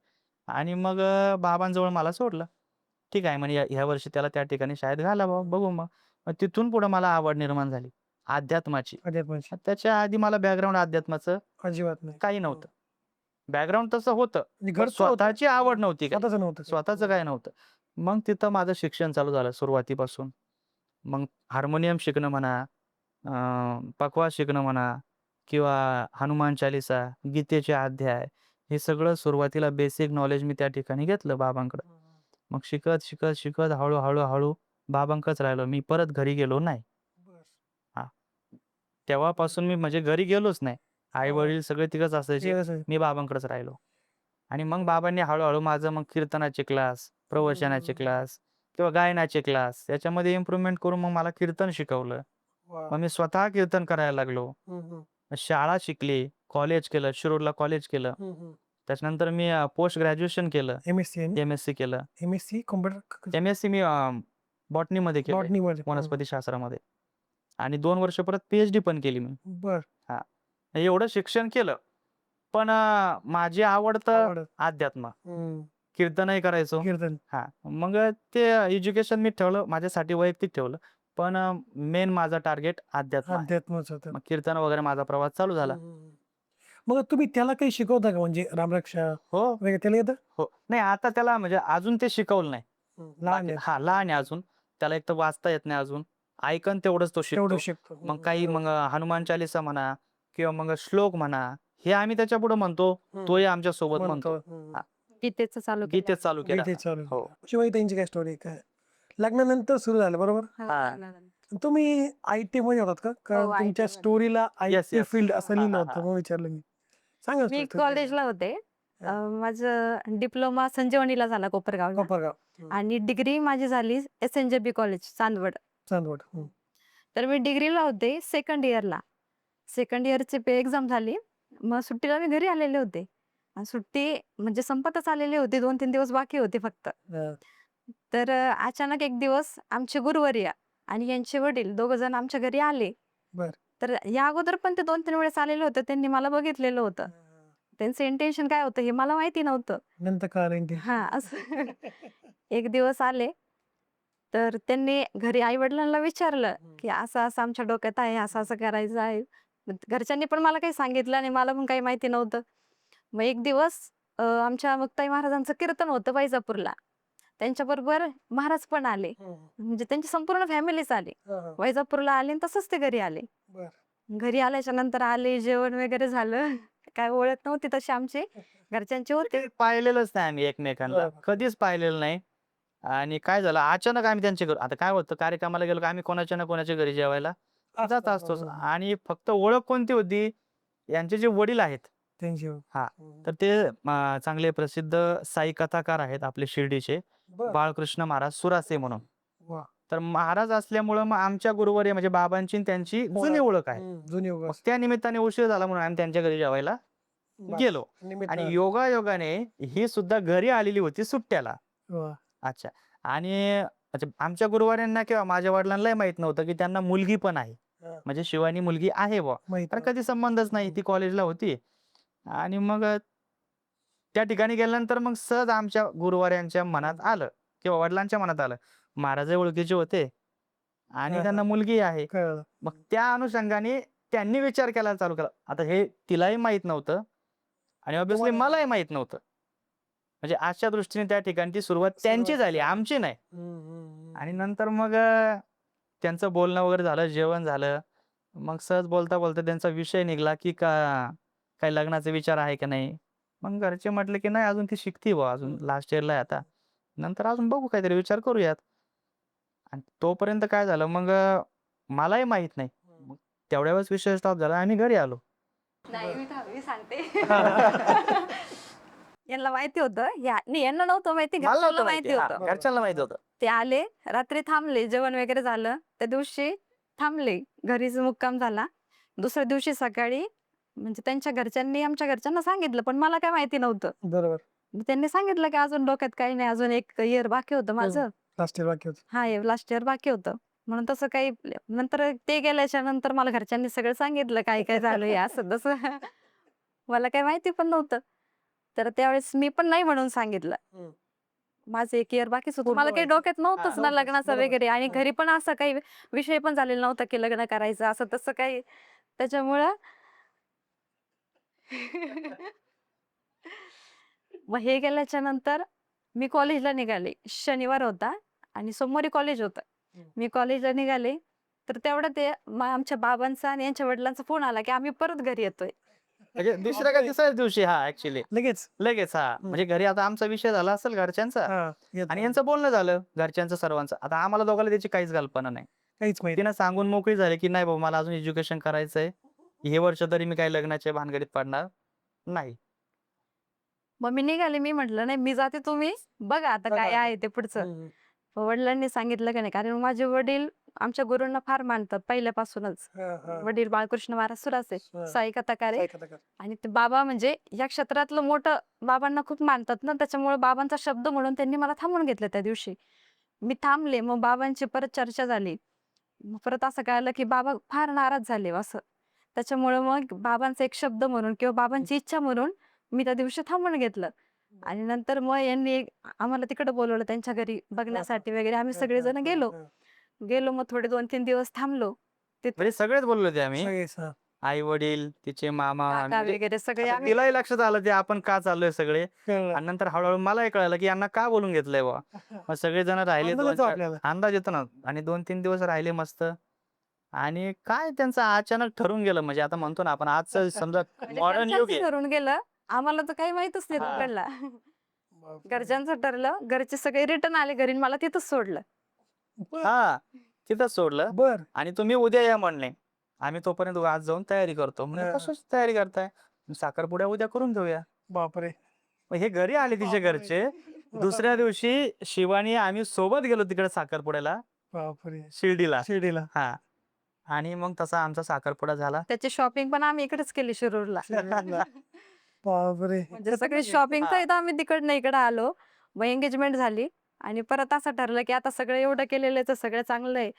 आणि मग बाबांजवळ मला सोडलं. ठीक आहे म्हणे ह्या वर्षी त्याला त्या ठिकाणी शाळेत घाला बाबा, बघू मग. मग तिथून पुढे मला आवड निर्माण झाली अध्यात्माची. अध्यात्माची. त्याच्या आधी मला बॅकग्राऊंड अध्यात्माचं अजिबात नाही. काही नव्हतं. बॅकग्राऊंड तसं होतं. म्हणजे पण घरचं होतं. स्वतःची आवड नव्हती काही. स्वतःचं नव्हतं. स्वतःचं काय नव्हतं. मग तिथं माझं शिक्षण चालू झालं सुरुवातीपासून. मग हार्मोनियम शिकणं म्हणा, पखवाज शिकणं म्हणा किंवा हनुमान चालीसा, गीतेचे अध्याय, हे सगळं सुरुवातीला बेसिक नॉलेज मी त्या ठिकाणी घेतलं बाबांकडं. मग शिकत, शिकत, शिकत हळू बाबांकडेच राहिलो. मी परत घरी गेलो नाही. हां. तेव्हापासून मी म्हणजे घरी गेलोच नाही. आई-वडील सगळे तिथंच असायचे. मी बाबांकडेच राहिलो. आणि मग बाबांनी हळू माझं मग कीर्तनाचे क्लास, प्रवचनाचे क्लास किंवा गायनाचे क्लास याच्यामध्ये इम्प्रूव्हमेंट करून मग मला कीर्तन शिकवलं. मग मी स्वतः कीर्तन करायला लागलो. शाळा शिकली, कॉलेज केलं, शिरूरला कॉलेज केलं. त्याच्यानंतर मी पोस्ट ग्रॅज्युएशन केलं, MSc MSc केलं. MSc कॉम्प्युटर MSc मी बॉटनीमध्ये केलं, बॉटनीमध्ये वनस्पती शास्त्रामध्ये. आणि 2 वर्ष परत PhD पण केली मी. बर हां. एवढं शिक्षण केलं. पण माझी आवडतं आवडत. अध्यात्म. हम्म. कीर्तनही करायचो. कीर्तन हां. मग ते एज्युकेशन मी ठेवलं माझ्यासाठी वैयक्तिक ठेवलं. पण मेन माझा टार्गेट अध्यात्म आहे. अध्यात्मच होतं. मग कीर्तन वगैरे माझा प्रवास चालू झाला. मग तुम्ही त्याला काही शिकवता का म्हणजे रामरक्षा हो, वगैरे त्याला येतं? हो. नाही आता त्याला म्हणजे अजून ते शिकवलं नाही. लहान आहे. हां, लहान आहे अजून. त्याला एक तर वाचता येत नाही अजून. ऐकन तेवढंच तो तेवढं शिकतो. शिकतो. मग काही मग हनुमान चालीसा म्हणा किंवा मग श्लोक म्हणा, हे आम्ही त्याच्यापुढे म्हणतो, तोही आमच्या सोबत म्हणतो. हां, गीतेचं चालू केलं. गीतेच चालू केलं. गीते चालू हो. शिवाय त्यांची काय स्टोरी काय लग्नानंतर सुरू झालं बरोबर? हां. तुम्ही IT मध्ये होतात का? कारण हो, IT तुमच्या मध्ये. स्टोरीला Yes, IT yes. फील्ड असं हां, लिहिलं हां, होतं हां. मग विचारलं मी. सांगा मी story. कॉलेजला होते. माझं डिप्लोमा संजीवनीला झाला कोपरगावला कोपरगाव आणि डिग्री माझी झाली SNJB कॉलेज चांदवड. चांदवड तर मी डिग्रीला होते सेकंड इयरला. सेकंड इयरची एक्झाम झाली. मग सुट्टीला मी घरी आलेले होते. आणि सुट्टी म्हणजे संपतच आलेली होती. 2-3 दिवस बाकी होते फक्त. तर अचानक एक दिवस आमचे गुरुवर्य आणि यांचे वडील दोघं जण आमच्या घरी आले. बर तर या अगोदर पण ते 2-3 वेळेस आलेले होते. त्यांनी मला बघितलेलं होतं. त्यांचं इंटेन्शन काय होतं हे मला माहिती नव्हतं. नंतर कळलं हां, असं एक दिवस आले. तर त्यांनी घरी आई-वडिलांना विचारलं, की असं-असं आमच्या डोक्यात आहे, असं-असं करायचं आहे. मग घरच्यांनी पण मला काही सांगितलं आणि मला पण काही माहिती नव्हतं. मग एक दिवस आमच्या मुक्ताई महाराजांचं कीर्तन होतं वैजापूरला. त्यांच्याबरोबर महाराज पण आले. म्हणजे त्यांची संपूर्ण फॅमिलीच आली. वैजापूरला आले आणि तसंच ते घरी आले. बर घरी आल्याच्या नंतर आले, जेवण वगैरे झालं. काय ओळख नव्हती तशी आमची. घरच्यांची होती. ते पाहिलेलंच नाही आम्ही एकमेकांना. बरोबर. कधीच पाहिलेलं नाही. आणि काय झालं अचानक आम्ही त्यांच्या घरी आता काय होतं कार्यक्रमाला गेलो की आम्ही कोणाच्या ना कोणाच्या घरी जेवायला जात असतोच. आणि फक्त ओळख कोणती होती? यांचे जे वडील आहेत. त्यांची हां. तर ते चांगले प्रसिद्ध साई कथाकार आहेत आपले शिर्डीचे. बाळकृष्ण महाराज सुरासे म्हणून. वा तर महाराज असल्यामुळं मग आमच्या गुरुवर्य म्हणजे बाबांची आणि त्यांची जुनी ओळख आहे. जुनी मग त्या निमित्ताने उशीर झाला म्हणून आम्ही त्यांच्या घरी जेवायला गेलो. आणि योगायोगाने ही सुद्धा घरी आलेली होती सुट्ट्याला. अच्छा. आणि अच्छा आमच्या गुरुवाऱ्यांना किंवा माझ्या वडिलांनाही माहित नव्हतं की त्यांना मुलगी पण आहे. म्हणजे शिवानी मुलगी आहे बुवा. पण कधी संबंधच नाही. ती कॉलेजला होती. आणि मग त्या ठिकाणी गेल्यानंतर मग सहज आमच्या गुरुवाऱ्यांच्या मनात आलं किंवा वडिलांच्या मनात आलं. महाराजही ओळखीचे होते आणि त्यांना मुलगी आहे. मग त्या अनुषंगाने त्यांनी विचार करायला चालू केला. आता हे तिलाही माहित नव्हतं आणि ऑब्व्हियसली मलाही माहित नव्हतं. म्हणजे अशा दृष्टीने त्या ठिकाणी ती सुरुवात त्यांची झाली, आमची नाही. आणि नंतर मग त्यांचं बोलणं वगैरे झालं, जेवण झालं. मग सहज बोलता-बोलता त्यांचा विषय निघाला, की काही लग्नाचा विचार आहे का नाही? मग घरचे म्हटले, की "नाही अजून ती शिकते बुवा, अजून लास्ट इयरला आहे आता. नंतर अजून बघू काहीतरी विचार करूयात." आणि तोपर्यंत काय झालं मग मलाही माहित नाही. मग तेवढ्या वेळेस विषय स्टॉप झाला आणि घरी आलो. नाही मी सांगते. यांना माहिती होतं. नाही यांना नव्हतं माहिती. मला घरच्यांना नव्हतं माहिती माहिती. होतं. घरच्यांना माहित होतं. ते आले, रात्री थांबले, जेवण वगैरे झालं. त्या दिवशी थांबले. घरीच मुक्काम झाला. दुसऱ्या दिवशी सकाळी म्हणजे त्यांच्या घरच्यांनी आमच्या घरच्यांना सांगितलं, पण मला काय माहिती नव्हतं. बरोबर मग त्यांनी सांगितलं, की अजून डोक्यात काही नाही. अजून 1 इयर बाकी होतं माझं. लास्ट इयर बाकी होतं. हां, लास्ट इयर बाकी होतं. म्हणून तसं काही नंतर ते गेल्याच्या नंतर मला घरच्यांनी सगळं सांगितलं, काय-काय झालं हे असं-तसं. मला काही माहिती पण नव्हतं. तर त्यावेळेस मी पण नाही म्हणून सांगितलं. माझं 1 इयर बाकीच होतं. मला काही डोक्यात नव्हतंच ना लग्नाचं वगैरे आणि घरी पण असा काही विषय पण झालेला नव्हता, की लग्न करायचं असं तसं काही. त्याच्यामुळं मग हे गेल्याच्या नंतर मी कॉलेजला निघाले. शनिवार होता आणि सोमवारी कॉलेज होतं. मी कॉलेजला निघाले, तर तेवढं ते आमच्या बाबांचा आणि यांच्या वडिलांचा फोन आला, की आम्ही परत घरी येतोय. म्हणजे दुसऱ्या का तिसऱ्याच दिवशी ॲक्चुअली. लगेच म्हणजे घरी आता आमचा विषय झाला असेल घरच्यांचा आणि यांचं बोलणं झालं घरच्यांचं सर्वांचं. आता आम्हाला दोघांना त्याची काहीच कल्पना नाही. काहीच माहिती तिनं सांगून मोकळी झाली, की "नाही बाबा मला अजून एज्युकेशन करायचंय. हे वर्ष तरी मी काही लग्नाच्या भानगडीत पडणार नाही." मग मी निघाले. मी म्हटलं, "नाही मी जाते, तुम्ही बघा आता काय आहे ते पुढचं." वडिलांनी सांगितलं की नाही, कारण माझे वडील आमच्या गुरूंना फार मानतात पहिल्यापासूनच. वडील बाळकृष्ण महाराज सुरासे, साई कथाकारे. आणि ते बाबा म्हणजे या क्षेत्रातलं मोठं, बाबांना खूप मानतात ना, त्याच्यामुळे बाबांचा शब्द म्हणून त्यांनी मला थांबून घेतलं त्या दिवशी. मी थांबले, मग बाबांची परत चर्चा झाली. मग परत असं कळालं की बाबा फार नाराज झाले असं. त्याच्यामुळे मग बाबांचा एक शब्द म्हणून किंवा बाबांची इच्छा म्हणून मी त्या दिवशी थांबून घेतलं. आणि नंतर मग यांनी आम्हाला तिकडे बोलवलं त्यांच्या घरी बघण्यासाठी वगैरे. आम्ही सगळेजण गेलो. मग थोडे 2-3 दिवस थांबलो. तिथे म्हणजे सगळेच बोललो होते आम्ही, सगळेच, हा. आई वडील तिचे मामा काका म्हणजे वगैरे सगळे आता आम्ही. तिलाही लक्षात आलं ते आपण का चाललोय सगळे. कळलं. आणि नंतर हळूहळू मलाही कळालं की यांना का बोलून घेतलंय बा. मग सगळेजण राहिले अंदाज येतो आपल्याला. अंदाज येतो ना. आणि 2-3 दिवस राहिले मस्त. आणि काय त्यांचं अचानक ठरून गेलं, म्हणजे आता म्हणतो ना आपण आजचं समजा म्हणजे मॉडर्न युग घरच्यांचं आहे. ठरून गेलं. आम्हाला तर काही माहितच नाही हा. तिकडला. बापरे. घरच्यांचं ठरलं, घरचे सगळे रिटर्न आले घरी आणि मला तिथंच सोडलं. हा, तिथंच सोडलं. बर. आणि तुम्ही उद्या या म्हणले. आम्ही तोपर्यंत आज जाऊन तयारी करतो. म्हणजे हा. कशाची तयारी करताय? साखरपुड्या उद्या करून घेऊया. बापरे. मग हे घरी आले तिचे घरचे. दुसऱ्या दिवशी शिवानी आम्ही सोबत गेलो तिकडे साखरपुड्याला, बापरे. शिर्डीला. शिर्डीला. हा. आणि मग तसा आमचा साखरपुडा झाला. त्याची शॉपिंग पण आम्ही इकडेच केली शिरूरला. बापरे. म्हणजे सगळी शॉपिंग हा. सहित आम्ही तिकडनं इकडे आलो. मग एंगेजमेंट झाली आणि परत असं ठरलं की आता सगळं एवढं केलेलं आहे तर सगळं चांगलं आहे,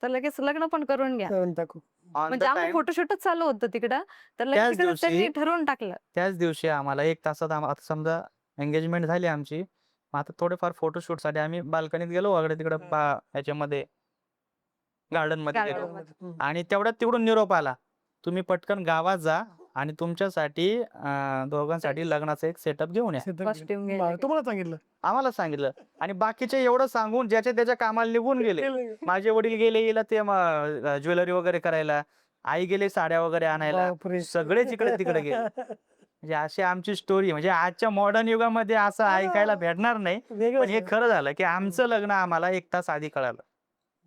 तर लगेच लग्न पण करून घ्या. करून टाकू. ऑन द म्हणजे आमचं टाइम फोटोशूटच चालू होतं तिकडं, तर लगेच त्याच तिकडं त्यांनी दिवशी ठरवून टाकलं. त्याच दिवशी आम्हाला 1 तासात आता समजा एंगेजमेंट झाली आमची. मग आता थोडेफार फोटोशूट साठी आम्ही बाल्कनीत गेलो वगैरे तिकडे ह्याच्यामध्ये गार्डन मध्ये गेलो. Garden मध्ये. आणि तेवढ्यात तिकडून निरोप आला, तुम्ही पटकन गावात जा आणि तुमच्यासाठी दोघांसाठी लग्नाचा एक सेटअप घेऊन या. Costume घ्यायला तुम्हाला सांगितलं. आम्हाला सांगितलं. आणि बाकीचे एवढं सांगून ज्याच्या त्याच्या कामाला निघून गेले. माझे वडील गेले हिला ते ज्वेलरी वगैरे करायला, आई गेले साड्या वगैरे आणायला, बापरे. सगळे जिकडे तिकडे गेले. म्हणजे अशी आमची स्टोरी. म्हणजे आजच्या मॉडर्न युगामध्ये असं ऐकायला भेटणार नाही. वेगळंच पण हे आहे. खरं झालं की आमचं लग्न आम्हाला 1 तास आधी कळालं.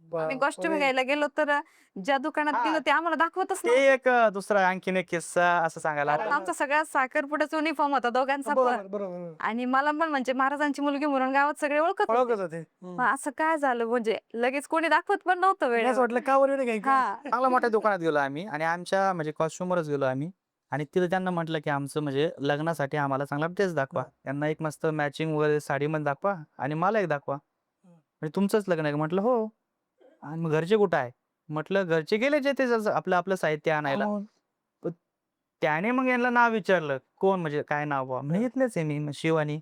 आम्ही बापरे. कॉस्ट्युम घ्यायला गेलो तर ज्या दुकानात हा. गेलो ते आम्हाला दाखवतच ते नाही. एक दुसरा आणखीन एक किस्सा असं सांगायला कारण आवडेल. आमचा सगळ्या साखरपुड्याचा युनिफॉर्म होता दोघांचा बरोबर पण. बरोबर. आणि मला पण म्हणजे महाराजांची मुलगी म्हणून गावात सगळे ओळखत ओळखत होते. होते. मग असं काय झालं म्हणजे लगेच कोणी दाखवत पण नव्हतं असं वेळेवर. वाटलं का वगैरे काही. हा. चांगल्या मोठ्या दुकानात गेलो आम्ही आणि आमच्या म्हणजे कॉस्ट्युमवरच गेलो आम्ही. आणि तिथं त्यांना म्हटलं की आमचं म्हणजे लग्नासाठी आम्हाला चांगला ड्रेस दाखवा. त्यांना एक मस्त मॅचिंग वगैरे साडीमध्ये दाखवा आणि मला एक दाखवा. म्हणजे तुमचंच लग्न आहे का? म्हटलं हो. आणि मग घरचे कुठं आहे? म्हटलं घरचे गेले जे ते आपलं आपलं साहित्य आणायला. त्याने मग यांना नाव विचारलं, कोण म्हणजे काय नाव बा? म्हणजे इथलेच आहे मी. मग शिवानी.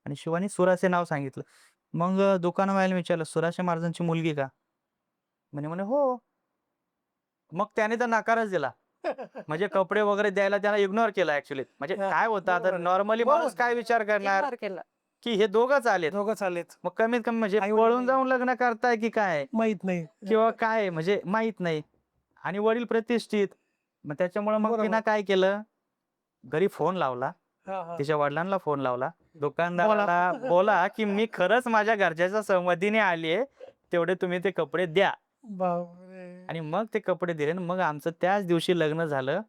आणि शिवानी सुरासे नाव सांगितलं. मग दुकानवाल्याने विचारलं, सुराशे महाराजांची मुलगी का? म्हणे हो. मग त्याने तर नकारच दिला. म्हणजे कपडे वगैरे द्यायला त्याला इग्नोर केलं ऍक्च्युली. म्हणजे हा, काय होतं आता बरोबर आहे. नॉर्मली बरोबर माणूस काय विचार करणार इग्नोर केलं. की हे दोघंच आलेत. दोघं चालेत. मग कमीत कमी म्हणजे आई वडील पळून जाऊन लग्न करताय की काय माहित नाही. किंवा काय म्हणजे माहित नाही. आणि वडील प्रतिष्ठित. मग त्याच्यामुळे मग बरोबर. तिनं काय केलं, घरी फोन लावला, हा, हा. तिच्या वडिलांना फोन लावला, दुकानदाराला बोला की मी खरंच माझ्या घरच्याच्या संमतीने आलीये, तेवढे तुम्ही ते कपडे द्या. बापरे. आणि मग ते कपडे दिले आणि मग आमचं त्याच दिवशी लग्न झालं.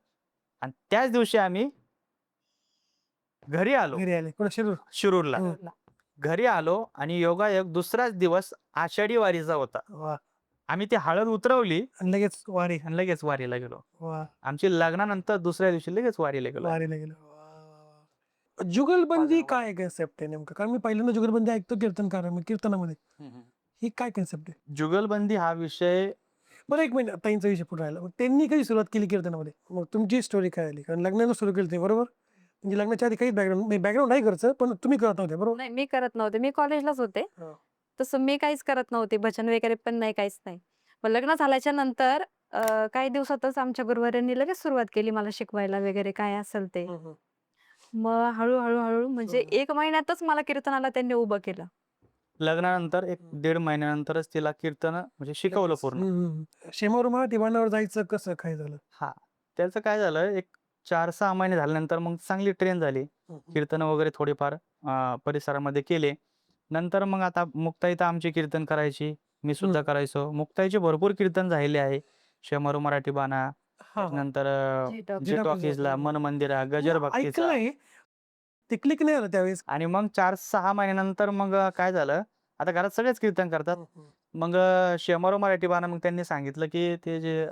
आणि त्याच दिवशी आम्ही घरी आलो घरी आले कोण शिरूर. शिरूरला. घरी आलो आणि योगायोग दुसराच दिवस आषाढी वारीचा होता. वा. आम्ही ती हळद उतरवली आणि लगेच वारी. आणि लगेच वारीला गेलो. वा. आमची लग्नानंतर दुसऱ्या दिवशी लगेच वारीला गेलो. वारीला गेलो. वा, वा, वा. जुगलबंदी काय कन्सेप्ट आहे नेमकं? कारण मी पहिल्यांदा जुगलबंदी ऐकतो कीर्तनामध्ये. ही काय कन्सेप्ट आहे? जुगलबंदी हा विषय बरं एक मिनिट, ताईंचा विषय पुढे राहिला. मग त्यांनी कधी सुरुवात केली कीर्तनामध्ये? मग तुमची स्टोरी काय आली? कारण लग्नानं सुरू केली ते बरोबर? म्हणजे लग्नाच्या आधी काही बॅकग्राऊंड नाही घरचं, पण तुम्ही करत नव्हते बरोबर? नाही, मी करत नव्हते. मी कॉलेजलाच होते. हा. तसं मी काहीच करत नव्हते. भजन वगैरे पण नाही, काहीच नाही. मग लग्न झाल्याच्या नंतर काही दिवसातच आमच्या गुरुवाऱ्यांनी लगेच सुरुवात केली मला शिकवायला वगैरे काय असेल ते. मग हळू म्हणजे 1 महिन्यातच मला कीर्तनाला त्यांनी उभं केलं. लग्नानंतर 1-1.5 महिन्यानंतरच तिला कीर्तन म्हणजे शिकवलं पूर्ण. शेमावर दिवाणावर जायचं कसं काय झालं? हा, त्याचं काय झालं, एक 4-6 महिने झाल्यानंतर मग चांगली ट्रेन झाली. कीर्तन वगैरे थोडेफार परिसरामध्ये केले. नंतर मग आता मुक्ताई तर आमची कीर्तन करायची, मी सुद्धा करायचो. मुक्ताईचे भरपूर कीर्तन झालेले आहे. शेमारू मराठी बाणा, नंतर जी टॉकीजला, मन मंदिरा, गजर भक्तीचा. ऐकलंय ते, क्लिक नाही आलं त्यावेळेस. आणि मग 4-6 महिन्यानंतर मग काय झालं, आता घरात सगळेच कीर्तन करतात. मग शेमारो मराठी बाणा मग त्यांनी सांगितलं की ते जे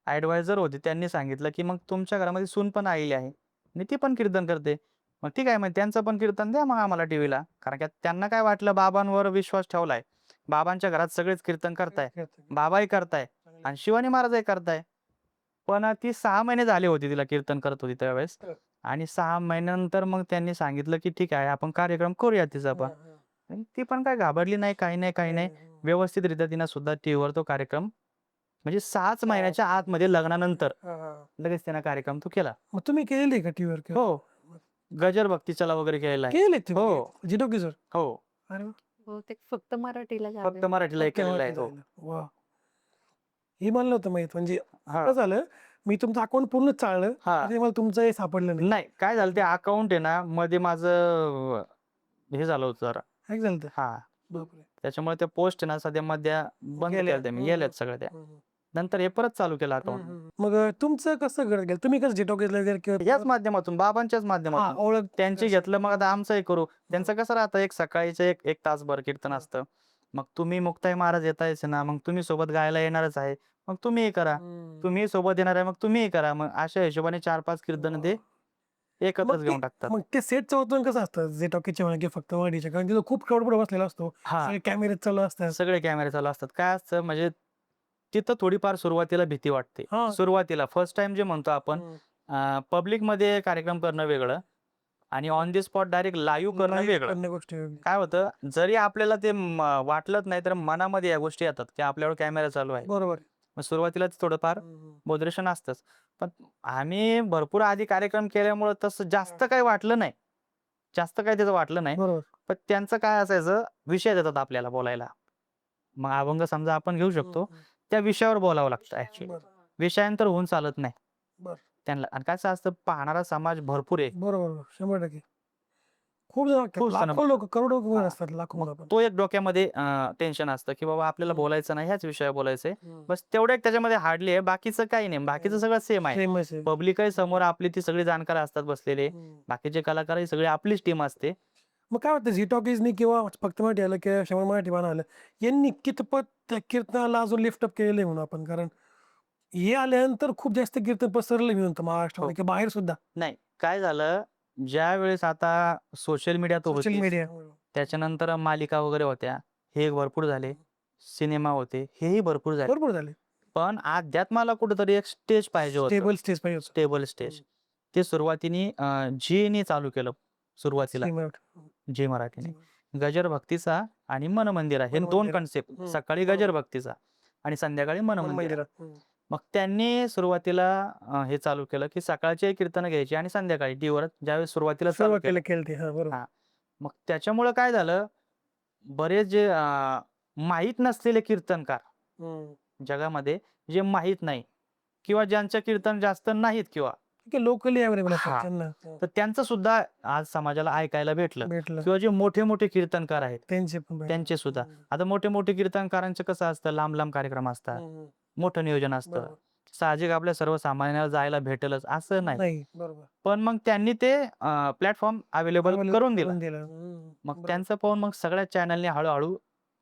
ऍडवायझर होते त्यांनी सांगितलं की मग तुमच्या घरामध्ये सून पण आलेली आहे आणि ती पण कीर्तन करते. मग ठीक आहे, मग त्यांचं पण कीर्तन द्या मग आम्हाला टीव्हीला. कारण की त्यांना काय वाटलं, बाबांवर विश्वास ठेवलाय. बाबांच्या घरात सगळेच कीर्तन करताय, बाबाही करताय आणि शिवानी महाराजही करताय. पण ती 6 महिने झाले होते तिला कीर्तन करत होती त्यावेळेस. आणि 6 महिन्यानंतर मग त्यांनी सांगितलं की ठीक आहे, आपण कार्यक्रम करूया तिचा पण. आणि ती पण काय घाबरली नाही, काही नाही, काही नाही. व्यवस्थितरित्या तिनं सुद्धा टीव्हीवर तो कार्यक्रम, म्हणजे 6च महिन्याच्या आतमध्ये लग्नानंतर लगेच त्यानं कार्यक्रम तो केला. मग तुम्ही केलेली आहे का टीव्हीवर किंवा हो. गजर भक्तीचला वगैरे केलेला आहे. केले तुम्ही हो. झिटोकीसर? हो. अरे वा. बहुतेक फक्त मराठीला फक्त झाले. मराठीला ओके, केलेला आहे ओके, तो. झालं. वा. हे मला नव्हतं माहित. म्हणजे हां. काय झालं, मी तुमचं अकाउंट पूर्ण चाळलं हां. तरी मला तुमचं हे सापडलं नाही. नाही, काय झालं ते अकाउंट आहे ना, मध्ये माझं हे झालं होतं जरा. काय झालं होतं? हां. बापरे. त्याच्यामुळे त्या पोस्ट आहे ना सध्या मध्ये बंद गेल्या. केल्या मी. हं, गेल्यात सगळ्या त्या. हं, हं. नंतर हे परत चालू केलं अकाउंट. मग तुमचं कसं घडत गेलं? तुम्ही कसं झिटोकीसला गेलं याच किंवा माध्यमातून, बाबांच्याच हां, माध्यमातून. ओळख त्यांचे घेतलं, मग आता आमचंही करू. त्यांचं कसं राहतं, एक सकाळीचं एक तासभर कीर्तन असतं. मग तुम्ही मुक्ताई महाराज येतायच ना, मग तुम्ही सोबत गायला येणारच आहे. मग तुम्हीही करा. तुम्ही सोबत येणार आहे, मग तुम्हीही करा. मग अशा हिशोबाने 4-5 कीर्तन ते एकत्रच मग घेऊन टाकतात. मग ते सेटचं वर्तन कसं असतं झिटोकीच्या म्हणा की फक्त वाढीच्या? कारण तिथं खूप क्राऊड पुढे बसलेला असतो. हां. सगळे कॅमेरे चालू असतात. सगळे कॅमेरे चालू असतात. काय असतं म्हणजे तिथं थोडीफार सुरुवातीला भीती वाटते. हां. सुरुवातीला फर्स्ट टाईम जे म्हणतो आपण, पब्लिकमध्ये कार्यक्रम करणं वेगळं आणि on the spot direct live करणं Live वेगळं. करणं गोष्ट वेगळी. काय होतं, जरी आपल्याला ते वाटलंच नाही, तर मनामध्ये या गोष्टी येतात की आपल्यावर कॅमेरा चालू आहे. बरोबर. मग सुरुवातीलाच थोडंफार बोदरेशन असतंच. पण आम्ही भरपूर आधी कार्यक्रम केल्यामुळं तसं जास्त काही वाटलं नाही. जास्त काही त्याचं वाटलं नाही. बरोबर. पण त्यांचं काय असायचं, विषय देतात आपल्याला बोलायला. मग अभंग समजा आपण घेऊ शकतो, त्या विषयावर बोलावं लागतं ऍक्च्युली. बरं. विषयांतर होऊन चालत नाही बरं. त्यांना. आणि कसं असतं, पाहणारा समाज भरपूर आहे. बरोबर. 100%. खूप जण खूप जण. लाखो लोक, करोडो लोक हां. असतात, लाखो मग आपण. तो एक डोक्यामध्ये टेन्शन असतं की बाबा आपल्याला बोलायचं नाही, ह्याच विषयावर बोलायचंय. बस तेवढं एक त्याच्यामध्ये हार्डली आहे. बाकीचं काही नाही. बाकीचं सगळं सेम आहे. फेमस आहे. पब्लिकही समोर आपली ती सगळी जाणकार असतात बसलेले. बाकीचे कलाकारही सगळे आपलीच टीम असते. मग काय वाटतं झी-टॉकीजनी किंवा फक्त मराठी आलं किंवा शंभर मराठी बाणा आलं, यांनी कितपत त्या कीर्तनाला अजून लिफ्ट अप केलेलं आहे म्हणून आपण? कारण हे आल्यानंतर खूप जास्त कीर्तन पसरलं मी म्हणतो महाराष्ट्रामध्ये किंवा बाहेर सुद्धा. नाही, काय झालं, ज्या वेळेस आता सोशल मीडिया तो सोशल होतीच. मीडिया. त्याच्यानंतर मालिका वगैरे होत्या, हे भरपूर झाले. सिनेमा होते, हेही भरपूर झाले. भरपूर झाले. पण अध्यात्माला कुठेतरी एक स्टेज पाहिजे होतं. स्टेबल स्टेज पाहिजे होतं. Stable stage. ते सुरुवातीने झीने चालू केलं सुरुवातीला. झी मराठी. झी मराठीने. गजर भक्तीचा आणि मन मंदिरा हे 2 मनमंदिरा. कन्सेप्ट. सकाळी गजर भक्तीचा आणि संध्याकाळी मन मंदिरा. मंदिरात. मग त्यांनी सुरुवातीला हे चालू केलं की सकाळचे कीर्तन घ्यायची आणि संध्याकाळी टीव्हीवर ज्यावेळेस सुरुवातीला चालू केलं. सुरुवातीला केलं ते. हां, बरोबर. हां. मग त्याच्यामुळं काय झालं, बरेच जे माहीत नसलेले कीर्तनकार जगामध्ये, जे माहीत नाही किंवा ज्यांचं कीर्तन जास्त नाहीत किंवा ठीक आहे, लोकली अवेलेबल असतात हां. त्यांना. तर त्यांचं सुद्धा आज समाजाला ऐकायला भेटलं. भेटलं. किंवा जे मोठे-मोठे कीर्तनकार आहेत त्यांचे पण भेटलं. त्यांचे सुद्धा. आता मोठे-मोठे कीर्तनकारांचं कसं असतं, लांब-लांब कार्यक्रम असतात. मोठं नियोजन असतं. बरोबर. साहजिक आपल्या सर्वसामान्याला जायला भेटेलच असं नाही. नाही, बरोबर. पण मग त्यांनी ते प्लॅटफॉर्म अवेलेबल करून दिला. मग बरोबर. त्यांचं पाहून मग सगळ्या चॅनलने हळू-हळू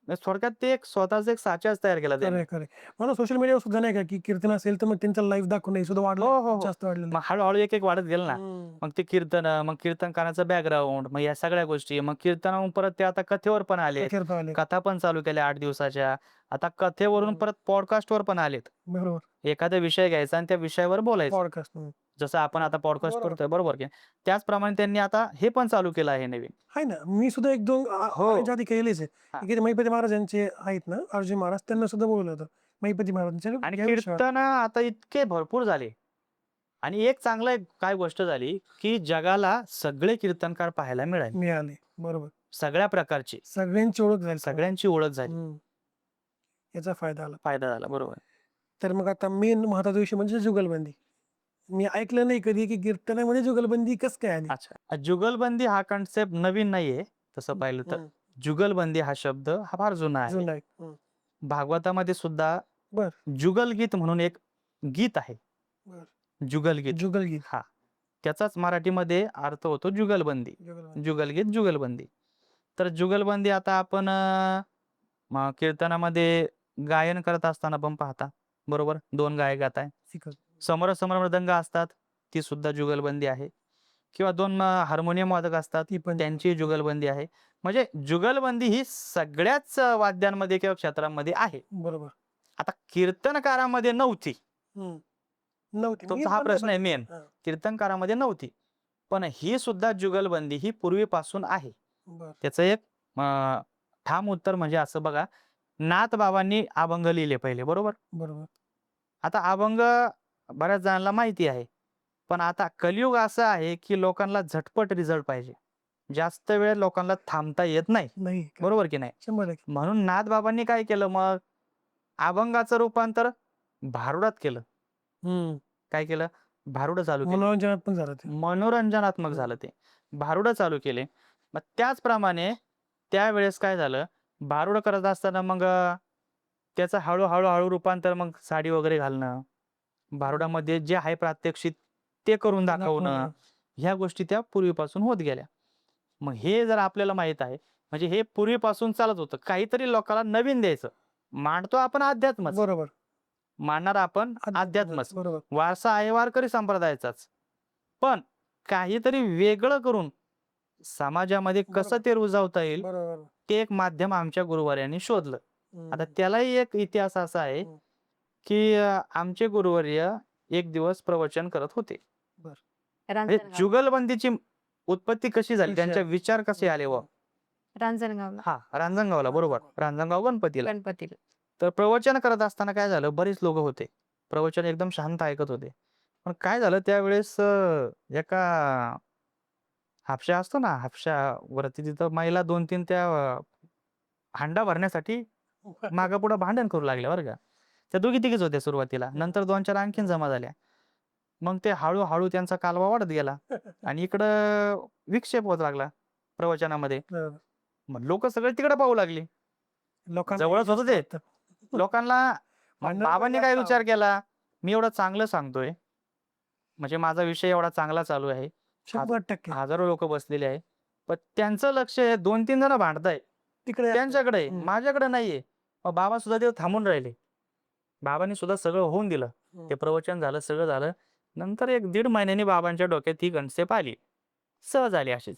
म्हणजे थोडक्यात ते एक स्वतःचा एक साचाच तयार केला त्यांनी. खरं. मला सोशल मीडियावर सुद्धा नाही का की कीर्तन असेल तर मग त्यांचा लाईव्ह दाखवणं हे सुद्धा हो, वाढलं, हो, हो. जास्त वाढलेलं मग हळू-हळू एक-एक वाढत गेलं ना. आहे. मग ते कीर्तन, मग कीर्तनकाराचं बॅकग्राऊंड, मग या सगळ्या गोष्टी. मग कीर्तनावरून परत ते आता कथेवर पण आलेत. अखेर आले. कथा पण चालू केल्या 8 दिवसाच्या. आता कथेवरून परत पॉडकास्टवर पण आलेत. बरोबर. एखादा विषय घ्यायचा आणि त्या विषयावर बोलायचं. पॉडकास्ट जसं आपण आता पॉडकास्ट बरोबर. करतोय, बरोबर की. त्याचप्रमाणे त्यांनी आता हे पण चालू केलं आहे नवीन. आहे ना. मी सुद्धा 1-2 हो. आधी केलेच आहे. हां. की महिपती महाराज यांचे आहेत ना, अर्जुन महाराज, त्यांना सुद्धा बोलवलं होतं. महिपती महाराजांच्या आणि या विषयावर. कीर्तन आता इतके भरपूर झाले. आणि एक चांगलं एक काय गोष्ट झाली, की जगाला सगळे कीर्तनकार पाहायला मिळाले. मिळाले. बरोबर. सगळ्या प्रकारचे. सगळ्यांची ओळख झाली. सगळ्यांची ओळख झाली. याचा फायदा आला. फायदा झाला. बरोबर. तर मग आता मेन महत्त्वाचा विषय म्हणजे जुगलबंदी. मी ऐकलं नाही कधी की कीर्तनामध्ये जुगलबंदी कसं काय आली? अच्छा. जुगलबंदी हा कन्सेप्ट नवीन नाहीये तसं पाहिलं तर. जुगलबंदी हा शब्द हा फार जुना आहे. जुना आहे. भागवतामध्ये सुद्धा बर. जुगलगीत म्हणून एक गीत आहे. बर. जुगलगीत. जुगलगीत. हा. त्याचाच मराठीमध्ये अर्थ होतो जुगलबंदी. जुगलबंदी. जुगलगीत, जुगलबंदी. तर जुगलबंदी आता आपण मग कीर्तनामध्ये गायन करत असताना पण पाहता, बरोबर 2 गायक गात आहे. शिकत. समोरासमोर मृदंग असतात, ती सुद्धा जुगलबंदी आहे. किंवा 2 हार्मोनियम वादक असतात, ती पण त्यांची जुगलबंदी आहे. म्हणजे जुगलबंदी ही सगळ्याच वाद्यांमध्ये किंवा क्षेत्रांमध्ये आहे. बरोबर. आता कीर्तनकारामध्ये नव्हती. हं. नव्हती. तुमचा हा पण प्रश्न आहे बघितली. मेन. हां. कीर्तनकारामध्ये नव्हती. पण ही सुद्धा जुगलबंदी ही पूर्वीपासून आहे. बरं. त्याचं एक ठाम उत्तर म्हणजे असं बघा, नाथबाबांनी अभंग लिहिले पहिले, बरोबर? बरोबर. आता अभंग बऱ्याच जणांना माहिती आहे. पण आता कलियुग असं आहे, की लोकांना झटपट रिझल्ट पाहिजे. जास्त वेळ लोकांना थांबता येत नाही. नाही का? बरोबर की नाही? 100% म्हणून नाथबाबांनी काय केलं मग? अभंगाचं रूपांतर भारुडात केलं. हं. काय केलं? भारुडं चालू केलं. मनोरंजनात्मक झालं ते. मनोरंजनात्मक हं. झालं ते. भारुडं चालू केले. मग त्याचप्रमाणे त्यावेळेस काय झालं, भारुडं करत असताना मग त्याचं हळू रूपांतर मग साडी वगैरे घालणं, भारुडामध्ये जे आहे प्रात्यक्षिक ते करून दाखवणं, ह्या गोष्टी त्या पूर्वीपासून होत गेल्या. मग हे जर आपल्याला माहीत आहे, म्हणजे हे पूर्वीपासून चालत होतं. काहीतरी लोकांना नवीन द्यायचं. मांडतो आपण अध्यात्मच. बरोबर. मानणारा आपण अध्यात्मच. बरोबर. वारसा आहे वारकरी संप्रदायाचाच. पण काहीतरी वेगळं करून समाजामध्ये कसं बरोबर. ते रुजवता येईल, बरोबर. ते एक माध्यम आमच्या गुरुवर्यांनी शोधलं. आता हं. त्यालाही एक इतिहास असा आहे, हं. की आमचे गुरुवर्य एक दिवस प्रवचन करत होते. बरं. म्हणजे रांजणगाव जुगलबंदीची उत्पत्ती कशी झाली, कशी त्यांचे आली? विचार कसे आले व रांजणगावला हां, रांजणगावला बरोबर. रांजणगाव. रांजणगाव गणपतीला. गणपतीला. तर प्रवचन करत असताना काय झालं, बरेच लोकं होते. प्रवचन एकदम शांत ऐकत होते. पण काय झालं त्यावेळेस एका हापशा असतो ना, हापशावरती तिथं महिला 2-3 त्या हांडा भरण्यासाठी मागं-पुढं भांडण करू लागल्या बरं का. त्या दोघी-तिघीच होत्या सुरुवातीला. नंतर 2-4 आणखीन जमा झाल्या. मग ते हळू त्यांचा कालवा वाढत गेला आणि इकडं विक्षेप होत लागला प्रवचनामध्ये. बरोबर. मग लोकं सगळे तिकडे पाहू लागली. लोकांना हे जवळच होतं जास्त ते. वाटतं. लोकांना मग भांडण बाबांनी जास्त काय विचार आवडतं. केला, मी एवढं चांगलं सांगतोय, म्हणजे माझा विषय एवढा चांगला चालू आहे. 100% हजारो लोकं बसलेले आहे. पण त्यांचं लक्ष हे 2-3 जण भांडताय. तिकडे असतं. त्यांच्याकडे आहे, हं. माझ्याकडे नाहीये. मग बाबा सुद्धा तिथे थांबून राहिले. बाबांनी सुद्धा सगळं होऊन दिलं. हं. ते प्रवचन झालं, सगळं झालं. नंतर 1-1.5 महिन्यांनी बाबांच्या डोक्यात ही कन्सेप्ट आली. सहज आली अशीच.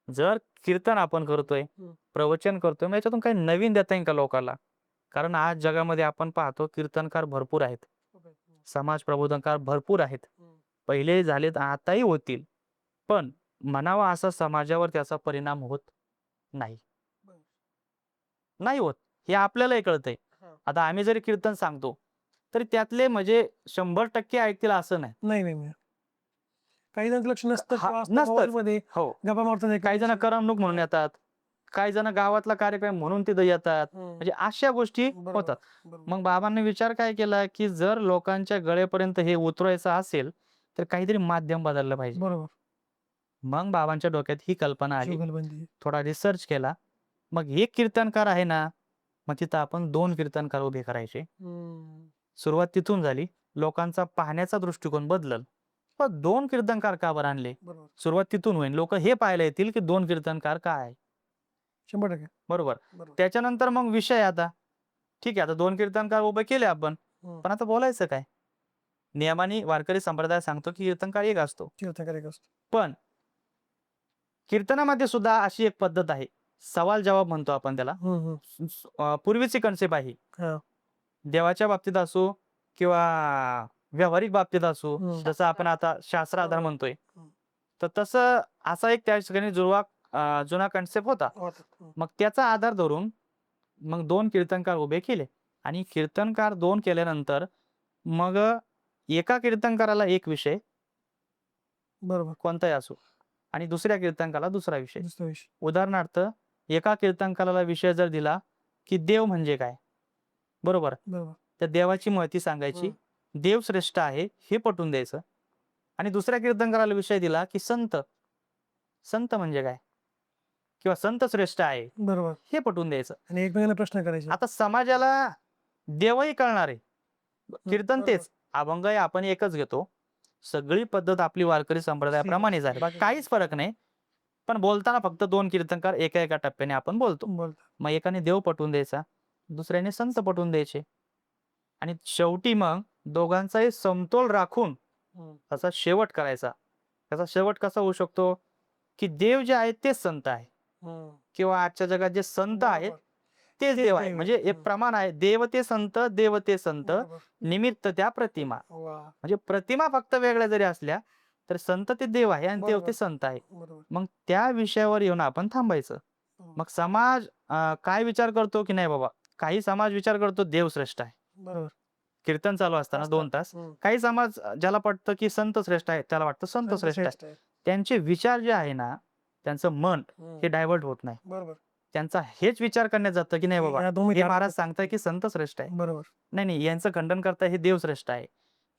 जर कीर्तन आपण करतोय, हं. प्रवचन करतोय, मग याच्यातून काही नवीन देता येईल का लोकांना? कारण आज जगामध्ये आपण पाहतो कीर्तनकार भरपूर आहेत. समाज प्रबोधनकार भरपूर आहेत. हं. पहिले झालेत, आताही होतील. पण म्हणावा असा समाजावर त्याचा परिणाम होत नाही. बरं. नाही होत. हे आपल्यालाही कळतंय. हां. आता आम्ही जरी कीर्तन सांगतो, तरी त्यातले म्हणजे 100% ऐकतील असं नाही. नाही, नाही, नाही. काही जणांचं लक्ष नसतं हां, किंवा असतं नसतंच. मोबाईलमध्ये हो. गप्पा मारतात काही जण करमणूक म्हणून येतात. काही जण गावातला कार्यक्रम म्हणून तिथं येतात. हं. म्हणजे अशा गोष्टी बरोबर. होतात. बरोबर. मग बाबांनी विचार काय केला, की जर लोकांच्या गळेपर्यंत हे उतरवायचं असेल, तर काहीतरी माध्यम बदललं पाहिजे. बरोबर. मग बाबांच्या डोक्यात ही कल्पना आली. जुगलबंदी. थोडा रिसर्च केला. मग एक कीर्तनकार आहे ना, मग तिथं आपण 2 कीर्तनकार उभे करायचे. हं. सुरुवात तिथून झाली. लोकांचा पाहण्याचा दृष्टिकोन बदलल. पण 2 कीर्तनकार का बरं आणले? बरोबर. सुरुवात तिथून होईल. लोकं हे पाहायला येतील, की 2 कीर्तनकार का आहे? 100% बरोबर. बरोबर. त्याच्यानंतर मग विषय आता, ठीक आहे आता 2 कीर्तनकार उभे केले आपण. हं. पण आता बोलायचं काय? नियमाने वारकरी संप्रदाय सांगतो, की कीर्तनकार एक असतो. कीर्तनकार एक असतो. पण कीर्तनामध्ये सुद्धा अशी एक पद्धत आहे. सवाल-जवाब म्हणतो आपण त्याला. हं, हं. पूर्वीची कन्सेप्ट आहे. हां. देवाच्या बाबतीत असो किंवा व्यावहारिक बाबतीत असो, हं. जसं आपण आता शास्त्राधार बरोबर. म्हणतोय. हं. तर तसं असा एक त्या ठिकाणी जुना कन्सेप्ट होता. होतात. हं. मग त्याचा आधार धरून मग 2 कीर्तनकार उभे केले आणि कीर्तनकार 2 केल्यानंतर मग एका कीर्तनकाराला एक विषय बरोबर. कोणताही असो आणि दुसऱ्या कीर्तनकाराला दुसरा विषय. दुसरा विषय. उदाहरणार्थ एका कीर्तनकाराला विषय जर दिला, की देव म्हणजे काय? बरोबर. बरोबर. त्या देवाची महती सांगायची. हं. देव श्रेष्ठ आहे हे पटवून द्यायचं आणि दुसऱ्या कीर्तनकाराला विषय दिला, की संत. संत म्हणजे काय? किंवा संत श्रेष्ठ आहे बरोबर. हे पटवून द्यायचं. आणि एकमेकांना प्रश्न करायचे. आता समाजाला देवही कळणार आहे. कीर्तन बरोबर. तेच, अभंगही आपण एकच घेतो. सगळी पद्धत आपली वारकरी संप्रदायाप्रमाणेच आहे. बाकी काहीच फरक नाही. पण बोलताना फक्त 2 कीर्तनकार एका एका टप्प्याने आपण बोलतो. बोलता. मग एकाने देव पटवून द्यायचा, दुसऱ्याने संत पटवून द्यायचे आणि शेवटी मग दोघांचाही समतोल राखून हम्म. त्याचा शेवट करायचा. त्याचा शेवट कसा होऊ शकतो, की देव जे आहेत तेच संत आहे हम्म. किंवा आजच्या जगात जे संत आहेत बरोबर. तेच तेच देव आहे. देव म्हणजे आहे. एक प्रमाण आहे. देव ते संत, देव ते संत, बरोबर. निमित्त त्या प्रतिमा. वा. म्हणजे प्रतिमा फक्त वेगळ्या जरी असल्या तर संत ते देव आहे आणि देव बरोबर. ते संत आहे. बरोबर. मग त्या विषयावर येऊन आपण थांबायचं. मग समाज काय विचार करतो की नाही बाबा, काही समाज विचार करतो देव श्रेष्ठ आहे. बरोबर. कीर्तन चालू असताना 2 तास. हम्म. काही समाज ज्याला पटतं की संत श्रेष्ठ आहे, त्याला वाटतं संत संत श्रेष्ठ आहे. श्रेष्ठ आहे. त्यांचे विचार जे आहे ना, त्यांचं मन हम्म. हे डायव्हर्ट होत नाही. बरोबर. त्यांचा हेच विचार करण्यात जातं की नाही बाबा, या दोन्ही हे धारणा महाराज आहेत. सांगताय की संत श्रेष्ठ आहे. बरोबर. नाही, यांचं खंडन करताय हे देव श्रेष्ठ आहे.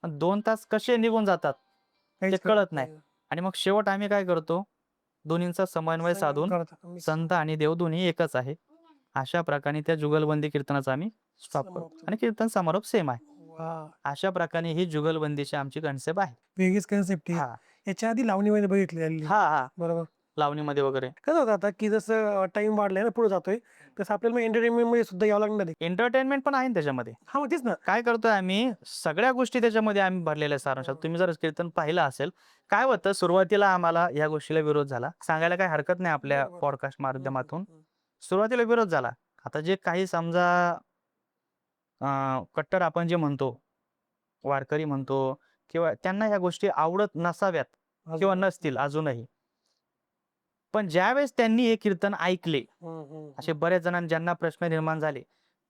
पण 2 तास कसे निघून जातात ते काहीच कळत नाही. आणि मग शेवट आम्ही काय करतो, दोन्हींचा समन्वय संगम साधून करतात. Mix. संत आणि देव दोन्ही एकच आहे. अशा प्रकारे त्या जुगलबंदी कीर्तनाचा आम्ही स्टॉप करतो समाप्त. आणि कीर्तन समारोप सेम आहे. वा. अशा प्रकारे ही जुगलबंदीची आमची कन्सेप्ट आहे. वेगळीच कन्सेप्ट आहे. हां. याच्या आधी लावणीमध्ये बघितलेली. हां. बरोबर. लावणीमध्ये वगैरे. कसं होतं आता की जसं टाइम वाढलाय ना पुढे जातोय तसं आपल्याला एंटरटेनमेंट मध्ये सुद्धा यावं लागणार आहे. एंटरटेनमेंट पण आहे ना त्याच्यामध्ये. हा मग तेच ना. काय करतोय आम्ही, सगळ्या गोष्टी त्याच्यामध्ये आम्ही भरलेल्या आहेत सारांशात. तुम्ही जर कीर्तन पाहिलं असेल, काय होतं सुरुवातीला आम्हाला या गोष्टीला विरोध झाला. सांगायला काही हरकत नाही आपल्या बरोबर. पॉडकास्ट माध्यमातून. हम्म. सुरुवातीला विरोध झाला. आता जे काही समजा कट्टर आपण जे म्हणतो, वारकरी म्हणतो किंवा त्यांना ह्या गोष्टी आवडत नसाव्यात किंवा अजून. नसतील अजूनही. पण ज्यावेळेस त्यांनी हे कीर्तन ऐकले, हम्म. हम्म. असे बऱ्याच जणांना ज्यांना प्रश्न निर्माण झाले,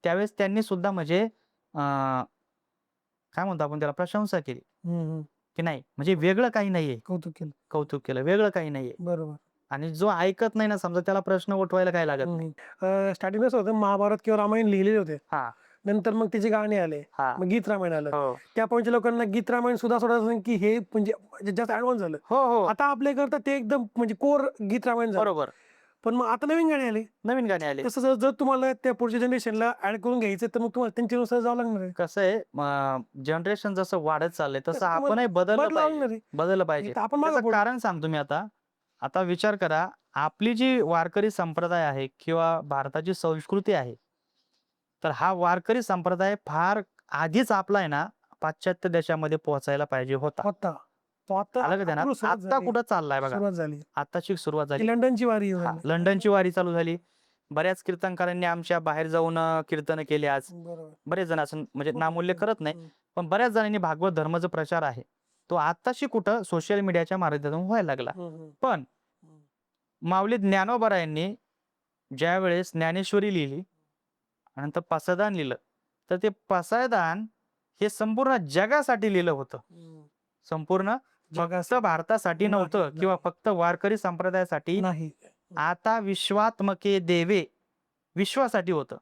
त्यावेळेस त्यांनी सुद्धा म्हणजे काय म्हणतो आपण त्याला, प्रशंसा केली, हम्म. की नाही म्हणजे वेगळं काही नाहीये. कौतुक केलं. कौतुक केलं, वेगळं काही नाहीये. बरोबर. आणि जो ऐकत नाही ना समजा त्याला प्रश्न उठवायला काय लागत नाही. स्टार्टिंग कसं होतं महाभारत किंवा रामायण लिहिलेले होते. हा नंतर मग त्याचे गाणे आले. हा मग गीत रामायण आलं. हो त्या पॉईंटच्या लोकांना गीत रामायण सुद्धा सोडायचं की हे म्हणजे जास्त ऍडव्हान्स झालं. हो हो आता आपल्या करता ते एकदम म्हणजे कोर गीत रामायण झालं. बरोबर. पण मग आता नवीन गाणे आले. नवीन गाणे आले. तसं जर तुम्हाला त्या पुढच्या जनरेशनला ऍड करून घ्यायचं तर मग तुम्हाला त्यांच्यानुसार जावं लागणार आहे. कसं आहे, जनरेशन जसं वाढत चाललंय तसं तसं तुम्हाला आपणही बदललं बदलावं पाहिजे. लागणार आहे. बदललं पाहिजे. नाही तर आपण मागं त्याचं पडू. कारण सांगतो मी आता. आता विचार करा, आपली जी वारकरी संप्रदाय आहे किंवा भारताची संस्कृती आहे, तर हा वारकरी संप्रदाय फार आधीच आपला आहे ना पाश्चात्य देशामध्ये पोहोचायला पाहिजे होता. होता. तो आता आलं का ध्यानात? आपलं सुरुवात आता झाली. कुठं चाललाय बघा. सुरुवात झाली. आताची सुरुवात ती झाली. लंडनची वारी हा, झाली. लंडनची वारी चालू झाली. बऱ्याच कीर्तनकारांनी आमच्या बाहेर जाऊन कीर्तन केले आज. बरोबर. बरेच जण असं म्हणजे खूप नामूल्य खूप. करत नाही, हम्म. पण बऱ्याच जणांनी भागवत धर्माचा प्रचार आहे तो आताशी कुठं सोशल मीडियाच्या माध्यमातून व्हायला लागला. हम्म. पण माऊली ज्ञानोबरायांनी ज्या वेळेस ज्ञानेश्वरी लिहिली आणि नंतर पसायदान लिहिलं, तर ते पसायदान हे संपूर्ण जगासाठी लिहिलं होतं. हम्म. संपूर्ण फक्त जगासाठी भारतासाठी नाही, नव्हतं किंवा नाही. फक्त वारकरी संप्रदायासाठी. नाही. आता विश्वात्मके देवे विश्वासाठी होतं.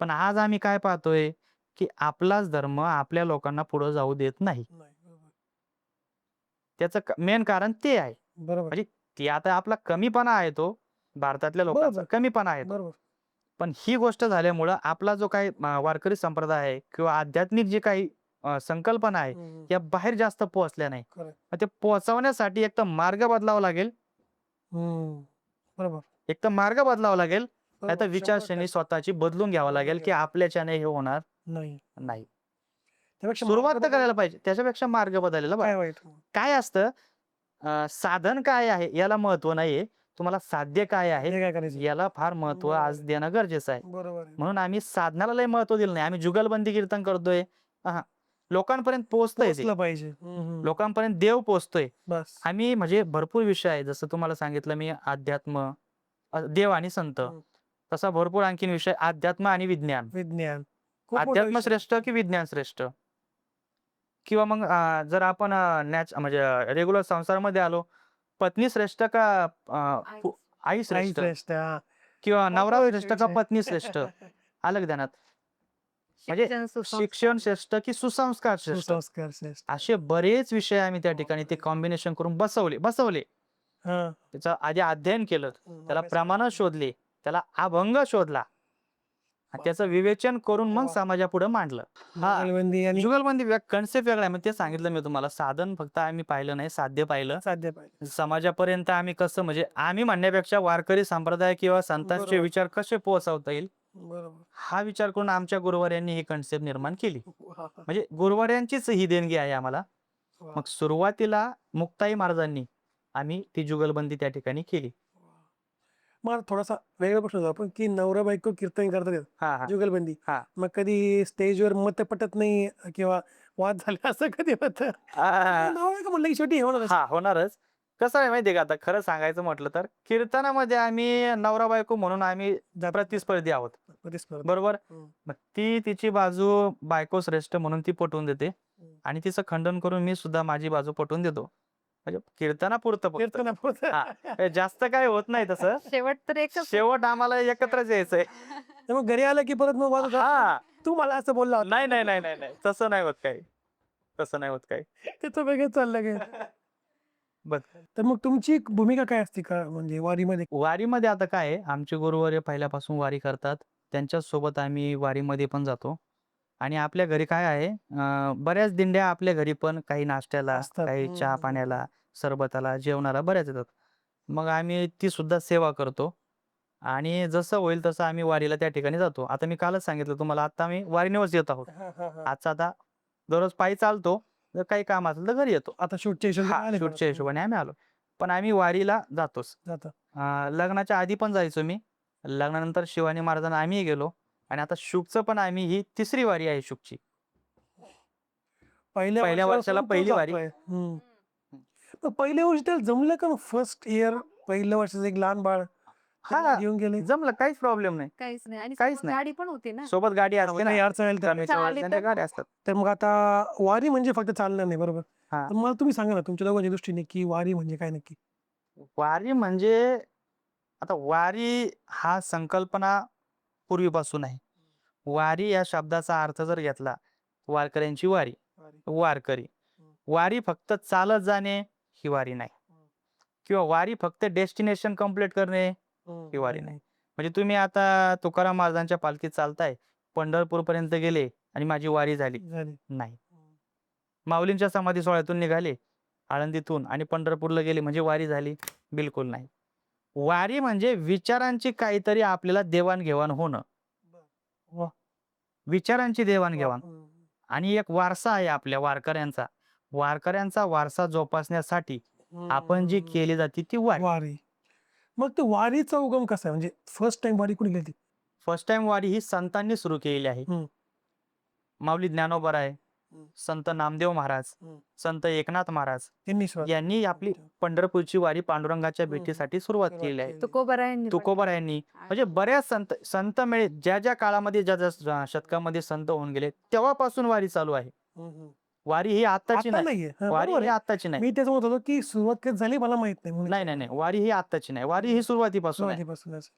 पण आज आम्ही काय पाहतोय, की आपलाच धर्म आपल्या लोकांना पुढे जाऊ देत नाही. नाही. बरोबर. त्याचं मेन कारण ते आहे. बरोबर. म्हणजे ते आता आपला कमीपणा आहे तो, भारतातल्या लोकांचा बरोबर. कमीपणा आहे तो. बरोबर. पण ही गोष्ट झाल्यामुळं आपला जो काही वारकरी संप्रदाय आहे किंवा आध्यात्मिक जे काही संकल्पना आहे, हम्म. या बाहेर जास्त पोहोचल्या नाही. खरं. मग ते पोहोचवण्यासाठी एक तर मार्ग बदलावा लागेल, बरोबर. एक तर मार्ग बदलावा लागेल, नाही तर बरोबर. विचारश्रेणी 100% स्वतःची बदलून घ्यावं लागेल, की आपल्याच्याने हे होणार नाही. नाही. त्यापेक्षा सुरुवात मार्ग तर करायला पाहिजे, त्याच्यापेक्षा मार्ग बदललेला काय बरं. वाईट. काय असतं, साधन काय आहे याला महत्व नाहीये, तुम्हाला साध्य काय आहे हे काय करायचं. याला फार महत्व बरोबर आज आहे. देणं गरजेचं आहे. बरोबर आहे. म्हणून आम्ही साधनाला लय महत्व दिलं नाही. आम्ही जुगलबंदी कीर्तन करतोय, लोकांपर्यंत पोहोचतंय ते. पोहोचलं पाहिजे. लोकांपर्यंत देव पोहोचतोय. बस. आम्ही म्हणजे भरपूर विषय आहे, जसं तुम्हाला सांगितलं मी अध्यात्म, देव आणि संत. हम्म. तसा भरपूर आणखीन विषय, अध्यात्म आणि विज्ञान. विज्ञान. खूप मोठा अध्यात्म विषय. श्रेष्ठ की विज्ञान श्रेष्ठ? किंवा मग जर आपण म्हणजे रेग्युलर संसारामध्ये आलो, पत्नी श्रेष्ठ का आई आई श्रेष्ठ? श्रेष्ठ. हा. किंवा नवरा महत्वाचा श्रेष्ठ का विषय. पत्नी श्रेष्ठ? आलं का ध्यानात? म्हणजे शिक्षण, सुसंस्कार. शिक्षण श्रेष्ठ की सुसंस्कार श्रेष्ठ? सुसंस्कार श्रेष्ठ. असे बरेच विषय आम्ही त्या ठिकाणी ते कॉम्बिनेशन करून बसवले. हा. त्याचं आधी अध्ययन केलं, त्याला अभ्यास प्रमाण शोधले, त्याला अभंग शोधला त्याचं विवेचन करून मग वा. समाजापुढे मांडलं. हा जुगलबंदी आणि जुगलबंदी कन्सेप्ट वेगळा आहे. मग ते सांगितलं मी तुम्हाला. साधन फक्त आम्ही पाहिलं नाही, साध्य पाहिलं. साध्य पाहिजे. समाजापर्यंत आम्ही कसं म्हणजे आम्ही म्हणण्यापेक्षा वारकरी संप्रदाय किंवा संतांचे बरोबर. विचार कसे पोहोचवता येईल बरोबर. हा विचार करून आमच्या गुरुवर्यांनी ही कन्सेप्ट निर्माण केली. वा, म्हणजे गुरुवर्यांचीच ही देणगी आहे आम्हाला. वा, मग सुरुवातीला मुक्ताई महाराजांनी आम्ही ती जुगलबंदी त्या ठिकाणी केली. वा. मला थोडासा वेगळा प्रश्न होता आपण की नवरा बायको कीर्तन करतात हा हा जुगलबंदी हा. मग कधी स्टेजवर मत पटत नाही किंवा वाद झाले असं कधी होतं नवरा बायको म्हणलं की शेवटी हे होणारच. हा होणारच. कसं आहे माहितीये का, आता खरं सांगायचं म्हटलं तर कीर्तनामध्ये आम्ही नवरा बायको म्हणून आम्ही प्रतिस्पर्धी आहोत. प्रतिस्पर्धा. बरोबर. हम्म. मग ती तिची बाजू बायको श्रेष्ठ म्हणून ती पटवून देते आणि तिचं खंडन करून मी सुद्धा माझी बाजू पटवून देतो. म्हणजे कीर्तनापुरतं फक्त. कीर्तनापुरतं. हा. हे जास्त काय होत नाही तसं. शेवट तर एकच शेवट आम्हाला एकत्रच यायचंय. तर मग घरी आलं की परत मग वाद होतात. हा. तू मला असं बोलला होता. नाही नाही नाही नाही नाही तसं नाही होत काही. तसं नाही होत काही. त्याचं वेगळं चाललं गे बस. तर मग तुमची भूमिका काय असते का म्हणजे वारीमध्ये वारीमध्ये आता काय आहे, आमचे गुरुवर्य पहिल्यापासून वारी करतात. त्यांच्याच सोबत आम्ही वारीमध्ये पण जातो. आणि आपल्या घरी काय आहे, बऱ्याच दिंड्या आपल्या घरी पण काही नाश्त्याला, असतात. काही हम्म, चहा हम्म. पाण्याला, सरबताला, जेवणाला बऱ्याच येतात. मग आम्ही ती सुद्धा सेवा करतो. आणि जसं होईल तसं आम्ही वारीला त्या ठिकाणी जातो. आता मी कालच सांगितलं तुम्हाला, आता आम्ही वारीनेच येत आहोत. हा, हा, हा. आजचा आता दररोज पायी चालतो. जर काही काम असेल तर घरी येतो. आता शूटच्या हिशोबाने हा, आले शूटच्या परत. हिशोबाने आम्ही आलो. पण आम्ही वारीला जातोच. जातं. लग्नाच्या आधी पण जायचो मी. लग्नानंतर शिवानी महाराजांना आम्हीही गेलो. आणि आता शुकचं पण आम्ही ही तिसरी वारी आहे शुकची. पहिल्या वर्षाला तो पहिली वारी. जातोय. हम्म. मग पहिल्या वर्षी त्याला जमलं का फर्स्ट इयर पहिल्या वर्षाचं एक लहान बाळ त्याला हा घेऊन गेले जमलं, काहीच प्रॉब्लेम नाही. काहीच नाही आणि काहीच सोबत नाही. गाडी पण होती ना. सोबत गाडी असते ना. काही अडचण आली तर कमीच्या चालली वजनाच्या तर- गाड्या असतात. तर मग आता वारी म्हणजे फक्त चालणार नाही बरोबर हा. तर मला तुम्ही सांगा ना तुमच्या दोघांच्या दृष्टीने की वारी म्हणजे काय नक्की वारी म्हणजे आता वारी हा संकल्पना पूर्वीपासून आहे. वारी या शब्दाचा अर्थ जर घेतला, वारकऱ्यांची वारी, वारकरी. वारी फक्त चालत जाणे ही वारी नाही. किंवा वारी फक्त डेस्टिनेशन कंप्लीट करणे ही वारी नाही. म्हणजे तुम्ही आता तुकाराम महाराजांच्या पालखीत चालताय, पंढरपूर पर्यंत गेले आणि माझी वारी झाली झाली नाही. माऊलींच्या समाधी सोहळ्यातून निघाले आळंदीतून आणि पंढरपूरला गेले म्हणजे वारी झाली बिलकुल नाही. वारी म्हणजे विचारांची काहीतरी आपल्याला देवाणघेवाण होणं. वा. विचारांची देवाणघेवाण आणि एक वारसा आहे आपल्या वारकऱ्यांचा. वारकऱ्यांचा वारसा जोपासण्यासाठी आपण जी केली जाते ती वारी. वारी मग ते वारीचा उगम कसा आहे म्हणजे फर्स्ट टाइम वारी कुणी गेली फर्स्ट टाइम वारी ही संतांनी सुरू केलेली आहे. हम्म. माऊली ज्ञानोबा आहे, संत नामदेव महाराज, संत एकनाथ महाराज त्यांनी सुरुवात यांनी आपली पंढरपूरची वारी पांडुरंगाच्या भेटीसाठी सुरुवात केलेली आहे. तुकोबारायांनी पण. तुकोबारायांनी म्हणजे बऱ्याच संत मिळे ज्या ज्या काळामध्ये ज्या शतकामध्ये संत होऊन गेले तेव्हापासून वारी चालू आहे. वारी ही आत्ताची आता नाही. नाहीये हा, वारी बरोबर ही आहे. आत्ताची नाही. मी तेच म्हणत होतो की सुरुवात कधी झाली मला माहित नाही म्हणून नाही नाही नाही वारी ही आत्ताची नाही. वारी ही सुरुवातीपासून आहे. सुरुवातीपासूनच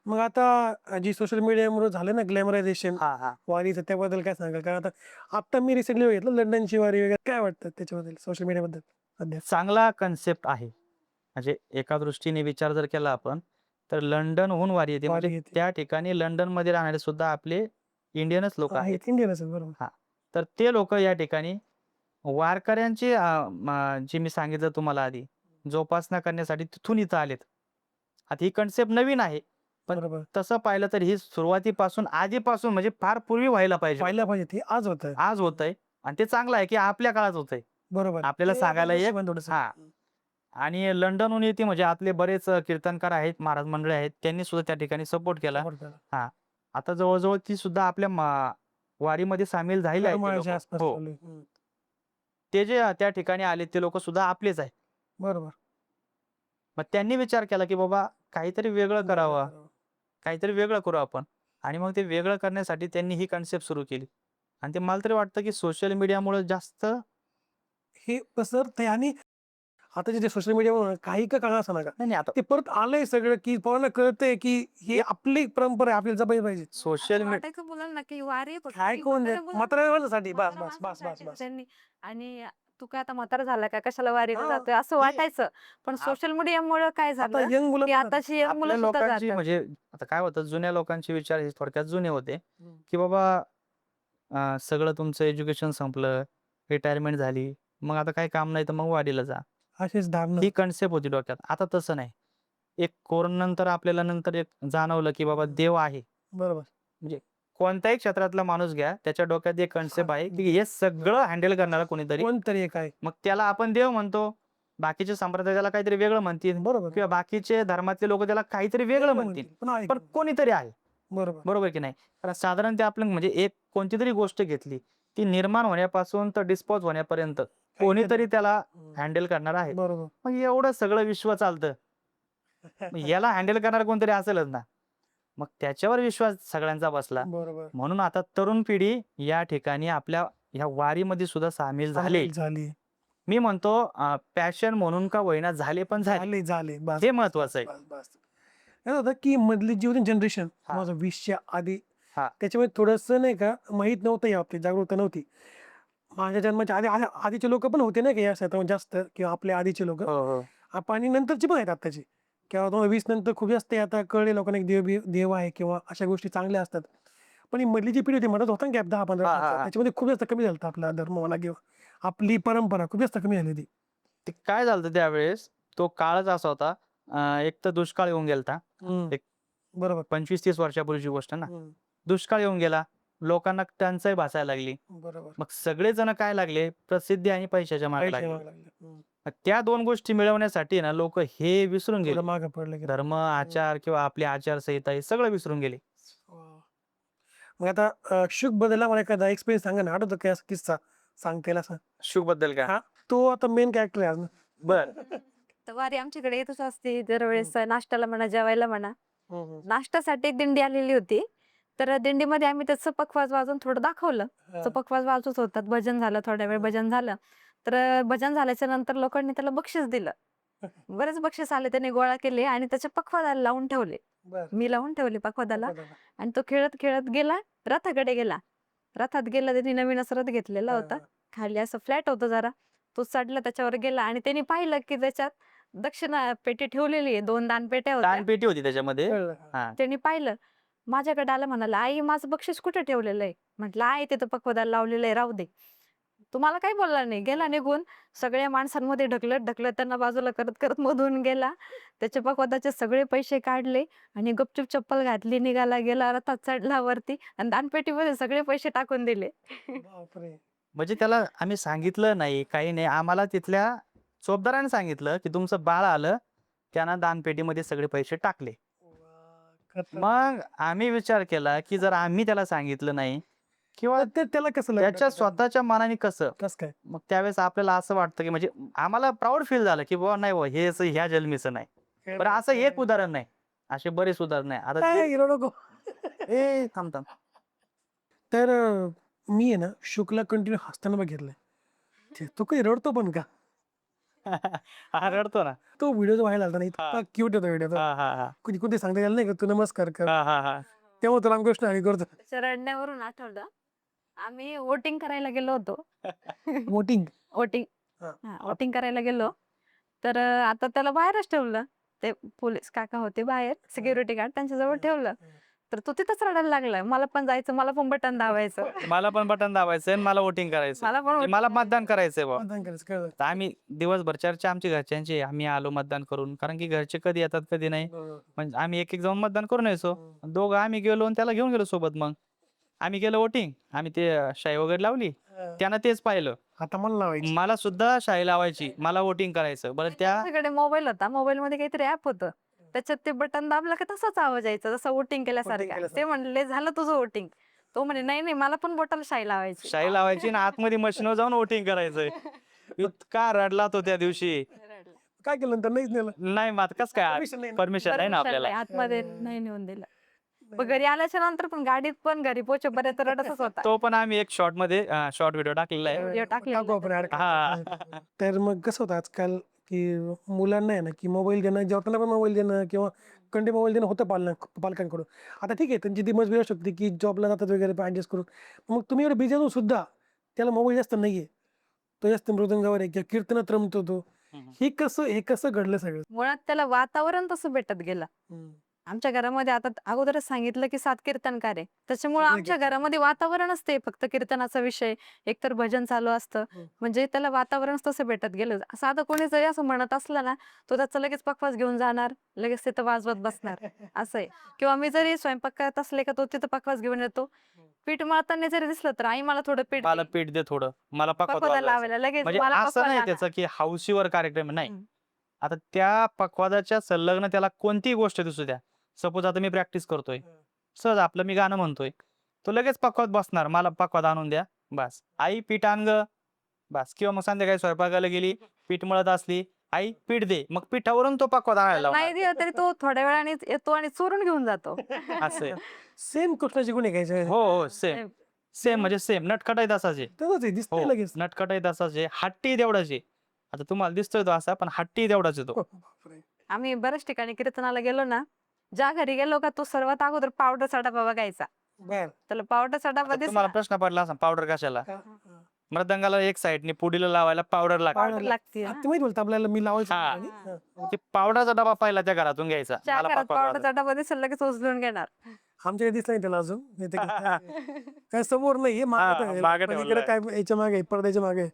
मग आता जी सोशल मीडियामुळे झालं ना ग्लॅमरायझेशन हा हा वारीचं त्याबद्दल काय सांगाल कारण आता मी रिसेंटली बघितलं लंडनची वारी वगैरे काय वाटतं त्याच्याबद्दल सोशल मीडियाबद्दल सध्या चांगला कन्सेप्ट आहे. म्हणजे एका दृष्टीने विचार जर केला आपण तर लंडनहून वारी येते. वारी म्हणजे येते. त्या ठिकाणी लंडन मध्ये राहणारे सुद्धा आपले इंडियनच लोक आहेत. इंडियन असेल बरोबर तर ते लोक या ठिकाणी वारकऱ्यांची जी मी सांगितलं तुम्हाला आधी जोपासना करण्यासाठी तिथून इथं आलेत. आता ही कन्सेप्ट नवीन आहे पण बरोबर तसं पाहिलं तर ही सुरुवातीपासून आधीपासून म्हणजे फार पूर्वी व्हायला पाहिजे. पाहिलं पाहिजे ते आज होत आज होतंय आणि ते चांगलं आहे की आपल्या काळात होतंय. बरोबर आपल्याला ते सांगायला आपण एक नशीबवान थोडंसं. हा आणि लंडनहून येते म्हणजे आतले बरेच कीर्तनकार आहेत, महाराज मंडळी आहेत, त्यांनी सुद्धा त्या ठिकाणी सपोर्ट केला. support करा. आता जवळजवळ ती सुद्धा आपल्या वारीमध्ये सामील झालेली आहेत ते करमाळ्याच्या लोकं. आसपास हो चालू आहे. ते जे त्या ठिकाणी आले ते लोक सुद्धा आपलेच आहेत. बरोबर मग त्यांनी विचार केला की बाबा काहीतरी वेगळं करावं, काहीतरी वेगळं करू आपण. आणि मग ते वेगळं करण्यासाठी त्यांनी ही कन्सेप्ट सुरू केली. आणि ते मला तरी वाटतं की सोशल मीडियामुळे जास्त हे पसरतंय आणि आता जे सोशल मीडियावर काही का काळ असं नका नाही आता ते परत आलंय सगळं की पोरांना कळतंय की ही आपली परंपरा आहे आपल्याला जपायला पाहिजे सोशल मीडिया वाटायचं मुलांना की वारी फक्त काय ती कोण म्हाताऱ्या मुलांना- म्हाताऱ्यासाठी बस म्हाताऱ्या बस बस बस माणसांसाठी बस त्यांनी आणि तू काय आता म्हातारा झाला का कशाला वारीला हा, जातोय असं ते- वाटायचं. पण आप- सोशल मीडियामुळे काय आता झालं यंग मुलं की पण आताची यंग मुलं आपल्या सुद्धा लोकांची जातात. म्हणजे आता काय होतं जुन्या लोकांचे विचार हे थोडक्यात जुने होते हम्म. की बाबा सगळं तुमचं एज्युकेशन संपलं, रिटायरमेंट झाली, मग आता काही काम नाही तर मग वाडीला जा. असेच धारणं. ही कन्सेप्ट होती डोक्यात. आता तसं नाही. एक कोरोना नंतर आपल्याला नंतर एक जाणवलं की बाबा देव आहे. बरोबर. म्हणजे कोणत्याही क्षेत्रातला माणूस घ्या, त्याच्या डोक्यात एक कन्सेप्ट आहे की हे सगळं हँडल करणारा कोणीतरी. कोणतरी एक आहे. मग त्याला आपण देव म्हणतो. बाकीचे संप्रदाय त्याला काहीतरी वेगळं म्हणतील बरोबर. किंवा बाकीचे धर्मातले लोक त्याला काहीतरी वेगळं म्हणतील. पण आहे. पण कोणीतरी आहे. बरोबर. बरोबर की नाही? कारण साधारण ते आपलं म्हणजे एक कोणतीतरी गोष्ट घेतली, ती निर्माण होण्यापासून तर डिस्पोज होण्यापर्यंत कोणीतरी त्याला हँडल करणार आहे. बरोबर. मग एवढं सगळं विश्व चालतं. मग याला हँडल करणार कोणतरी असेलच ना. मग त्याच्यावर विश्वास सगळ्यांचा बसला. बरोबर. म्हणून आता तरुण पिढी या ठिकाणी आपल्या ह्या वारीमध्ये सुद्धा सामील झाले. झाली मी म्हणतो पॅशन म्हणून का होईना झाले पण झाले. झाले बस. हे महत्वाचं आहे. बस, बस. काय होतं की मधली जी होती जनरेशन हा. माझं 20च्या आधी हा. त्याच्यामुळे थोडंसं नाही का माहित नव्हतं या बाबतीत जागरूकता नव्हती. माझ्या जन्माच्या आधीचे लोक पण होते नाही का या क्षेत्रामध्ये जास्त किंवा आपल्या आधीचे लोक हो हो आणि नंतरची पण आहेत आत्ताची किंवा 2020 नंतर खूप जास्त आता कळले लोकांना एक देव आहे किंवा अशा गोष्टी चांगल्या असतात. पण ही मधली जी पिढी होती म्हणत होता ना गॅप 10-15 हा, हा, वर्षाचा, हा. त्याच्यामध्ये खूप जास्त कमी झालं आपला धर्म म्हणा किंवा आपली परंपरा खूप जास्त कमी झाली होती. ते काय झालं त्यावेळेस तो काळच असा होता. एक तर दुष्काळ येऊन गेलता. एक बरोबर. 25-30 वर्षापूर्वीची गोष्ट ना. हम्म. दुष्काळ येऊन गेला. लोकांना टंचाई भासायला लागली. बरोबर. मग सगळेजण काय लागले प्रसिद्धी आणि पैशाच्या मागे पैसे लागले. मागायला लागले. मग त्या दोन गोष्टी मिळवण्यासाठी ना लोक हे विसरून गेले. थोडं मागं पडलं की धर्म, आचार किंवा आपली आचारसंहिता हे सगळं विसरून गेले. वा. मग आता शुक बदलला मला एखादा एक्सपिरियन्स सांगा ना, आठवतो काय असा किस्सा सांगता येईल असा? शुक बद्दल का? हा, तो आता मेन कॅरेक्टर आहे आज ना. बर तर वारी आमच्याकडे येतच असते दरवेळेस नाश्त्याला म्हणा जेवायला म्हणा. हम्म. नाश्त्यासाठी एक दिंडी आलेली होती. तर दिंडीमध्ये आम्ही त्याचं पखवाज वाजवून थोडं दाखवलं. हा. तो पखवाज वाजवत होतात. भजन झालं, थोड्या वेळ भजन झालं. तर भजन झाल्याच्या नंतर लोकांनी त्याला बक्षीस दिलं. बरेच बक्षीस आले त्याने गोळा केले आणि त्याच्या पखवादाला लावून ठेवले. बरं. मी लावून ठेवले पखवादाला बरं. आणि तो खेळत खेळत गेला रथाकडे गेला. रथात गेला त्यांनी नवीनच रथ घेतलेला होता. खाली असं फ्लॅट होतं जरा. तो चढला त्याच्यावर गेला आणि त्यांनी पाहिलं की त्याच्यात दक्षिणा पेटी ठेवलेली आहे. 2 दानपेट्या होत्या. दानपेटी होती त्याच्यामध्ये. कळलं. हा त्यांनी पाहिलं. माझ्याकडे आलं म्हणाला, "आई माझं बक्षीस कुठे ठेवलेलं आहे?" म्हटलं, "आहे तिथं पखवादाला लावलेलं आहे, राहू दे." तो मला काही बोलला नाही. गेला निघून. सगळ्या माणसांमध्ये ढकलत त्यांना बाजूला करत मधून गेला. त्याच्या पखवादाचे सगळे पैसे काढले आणि गपचूप चप्पल घातली, निघाला, गेला, रथात चढला वरती आणि दानपेटीमध्ये सगळे पैसे टाकून दिले. बापरे. म्हणजे त्याला आम्ही सांगितलं नाही, काही नाही. आम्हाला तिथल्या चोपदाराने सांगितलं की तुमचं बाळ आलं, त्यानं दानपेटीमध्ये सगळे पैसे टाकले. वा, खतरनाक. मग आम्ही विचार केला की जर आम्ही त्याला सांगितलं नाही किंवा त्याला कसं लागलं? त्याच्या स्वतःच्या मनाने कसं, कसं काय? मग त्यावेळेस आपल्याला असं वाटतं की म्हणजे आम्हाला प्राऊड फील झालं की बाबा नाही हे ह्या जन्मीचं नाही. बरं असं एक उदाहरण नाही, असे बरेच उदाहरण आहे. आता काय हिरो नको. थांब थांब तर मी आहे ना शुकला कंटिन्यू हसताना बघितलंय. तो काही रडतो पण का? हा रडतो ना. तो व्हिडिओ जो व्हायरल झाला ना इतका हा. क्यूट होता व्हिडिओ. हा हा हा कुठे सांगता येईल नाही का तू नमस्कार कर. हा हा हा तेव्हा तो रामकृष्ण हरी करतो. त्याच्या रडण्यावरून आठवलं. आम्ही वोटिंग करायला गेलो होतो. वोटिंग. वोटिंग हा. वोटिंग करायला गेलो. तर आता त्याला बाहेरच ठेवलं. ते पोलीस काका होते बाहेर, सिक्युरिटी गार्ड त्यांच्याजवळ ठेवलं. तर तो तिथंच रडायला लागला. मला पण जायचं, मला पण बटन दाबायचं. मला पण बटन दाबायचंय आणि मला वोटिंग करायचं, मला पण म्हणजे मला मतदान करायचंय बा. मतदान करायचं कळलं. तर आम्ही दिवसभर चर्चा आमची घरच्यांची, आम्ही आलो मतदान करून, कारण की घरचे कधी येतात कधी नाही. बरोबर. म्हणजे आम्ही एक जाऊन मतदान करून यायचो. दोघं आम्ही गेलो आणि त्याला घेऊन गेलो सोबत. मग आम्ही केलं वोटिंग. आम्ही ते शाई वगैरे लावली. त्यानं तेच पाहिलं. आता मला लावायची. मला सुद्धा शाई लावायची, मला वोटिंग करायचं. बरं त्या त्याच्याकडे मोबाईल होता. मोबाईल मध्ये काहीतरी ऍप होतं. त्याच्यात ते बटन दाबलं की तसाच आवाज यायचा, जसं वोटिंग केल्यासारखा. केल्यासारखं. ते म्हणले, "झालं तुझं वोटिंग." तो म्हणे, "नाही नाही, मला पण बोटाला शाई लावायची." शाई लावायची आणि आतमध्ये मशीनवर जाऊन वोटिंग करायचंय. इतका रडला तो त्या दिवशी. काय केलं नंतर नाहीच नेलं. नाही मग कस काय Permission नाही ना. परमिशन नाही ना Permission आपल्याला. नाही, आतमध्ये नाही नेऊन दिलं. मग घरी आल्याच्या नंतर पण गाडीत पण घरी पोहोचेपर्यंत रडतच होता. तो पण आम्ही एक शॉर्ट मध्ये शॉर्ट व्हिडिओ टाकलेला आहे. व्हिडिओ टाकलेला टाकू आपण add हा. करू. तर मग कसं होतं आजकाल की मुलांना आहे ना की मोबाईल देणं, जेवताना पण मोबाईल देणं किंवा कंटिन्यू मोबाईल देणं होतं पालकांकडून. आता ठीक आहे त्यांची ती मजबुरी असू शकते की जॉबला जातात वगैरे ऍडजस्ट करून. मग तुम्ही एवढं बिझी असून सुद्धा त्याला मोबाईल जास्त नाहीये, तो जास्त मृदंगावर आहे किंवा कीर्तनात रमतो तो. हे कसं घडलं सगळं? मुळात त्याला वातावरण तसं भेटत गेलं. आमच्या घरामध्ये आता अगोदरच सांगितलं की 7 कीर्तनकार आहे. त्याच्यामुळे सगळे आमच्या कीर्तन. घरामध्ये वातावरणच ते फक्त कीर्तनाचा विषय, एकतर भजन चालू असतं. म्हणजे त्याला वातावरणच तसं भेटत गेलं. साधं कोणी जरी असं म्हणत असलं ना, तो त्याचा लगेच पखवाज घेऊन जाणार, लगेच तिथं वाजवत बसणार असं आहे. किंवा मी जरी स्वयंपाक करत असले का तो तिथं पखवाज घेऊन येतो. पीठ मळताना जरी दिसलं तर आई मला थोडं पीठ मला दे. पीठ दे थोडं, मला पकवाज पखवाजाला वाजवायचं. लावायला लगेच म्हणजे मला असं पखवाज नाही आणा. त्याचं की हौशीवर कार्यक्रम नाही. हम्म. आता त्या पखवाजाच्या संलग्न त्याला कोणतीही गोष्ट दिसू द्या. सपोज आता मी प्रॅक्टिस करतोय, सहज आपलं मी गाणं म्हणतोय, तो लगेच पखवाज बसणार, मला पखवाज आणून द्या, बस. आई पीठ आण ग, बस. किंवा मग संध्याकाळी स्वयंपाकाला गेली, पीठ मळत असली, आई पीठ दे, मग पिठावरून तो पखवाज आणायला नाही लावणार. दिलं तरी तो थोड्या वेळाने येतो आणि चोरून घेऊन जातो. असं आहे. सेम कृष्णाची गुण आहे काय? हो हो, सेम सेम म्हणजे सेम. नटखटाई तसाच आहे. तसंच आहे, दिसतंय हो, लगेच. नटखटाई तसाच आहे. हट्टी तेवढाच आहे. आता तुम्हाला दिसतोय तो असा, पण हट्टी तेवढाच आहे तो. बापरे. आम्ही बऱ्याच ठिकाणी कीर्तनाला गेलो ना, ज्या घरी गेलो का तो सर्वात अगोदर पावडरचा डबा बघायचा. बर. त्याला पावडरचा डबा आता दिसला तुम्हाला प्रश्न पडला असा पावडर कशाला? हा. मृदंगाला एक साईडने पुडीला लावायला पावडर लागते. पावडर लागते आता माहित बोलतो आपल्याला मी लावायचं हा. आणि, हा. ते पावडरचा डबा पहिला त्या घरातून घ्यायचा. ज्या मला घरात पखवाज वाजवायचा. पावडरचा डबा दिसेल लगेच उचलून घेणार. आमच्याकडे दिसला नाही त्याला अजून. नाही तर काय समोर नाही हा, मागे मागे ठेवलंय. काय याच्या मागे पडद्याच्या मागे.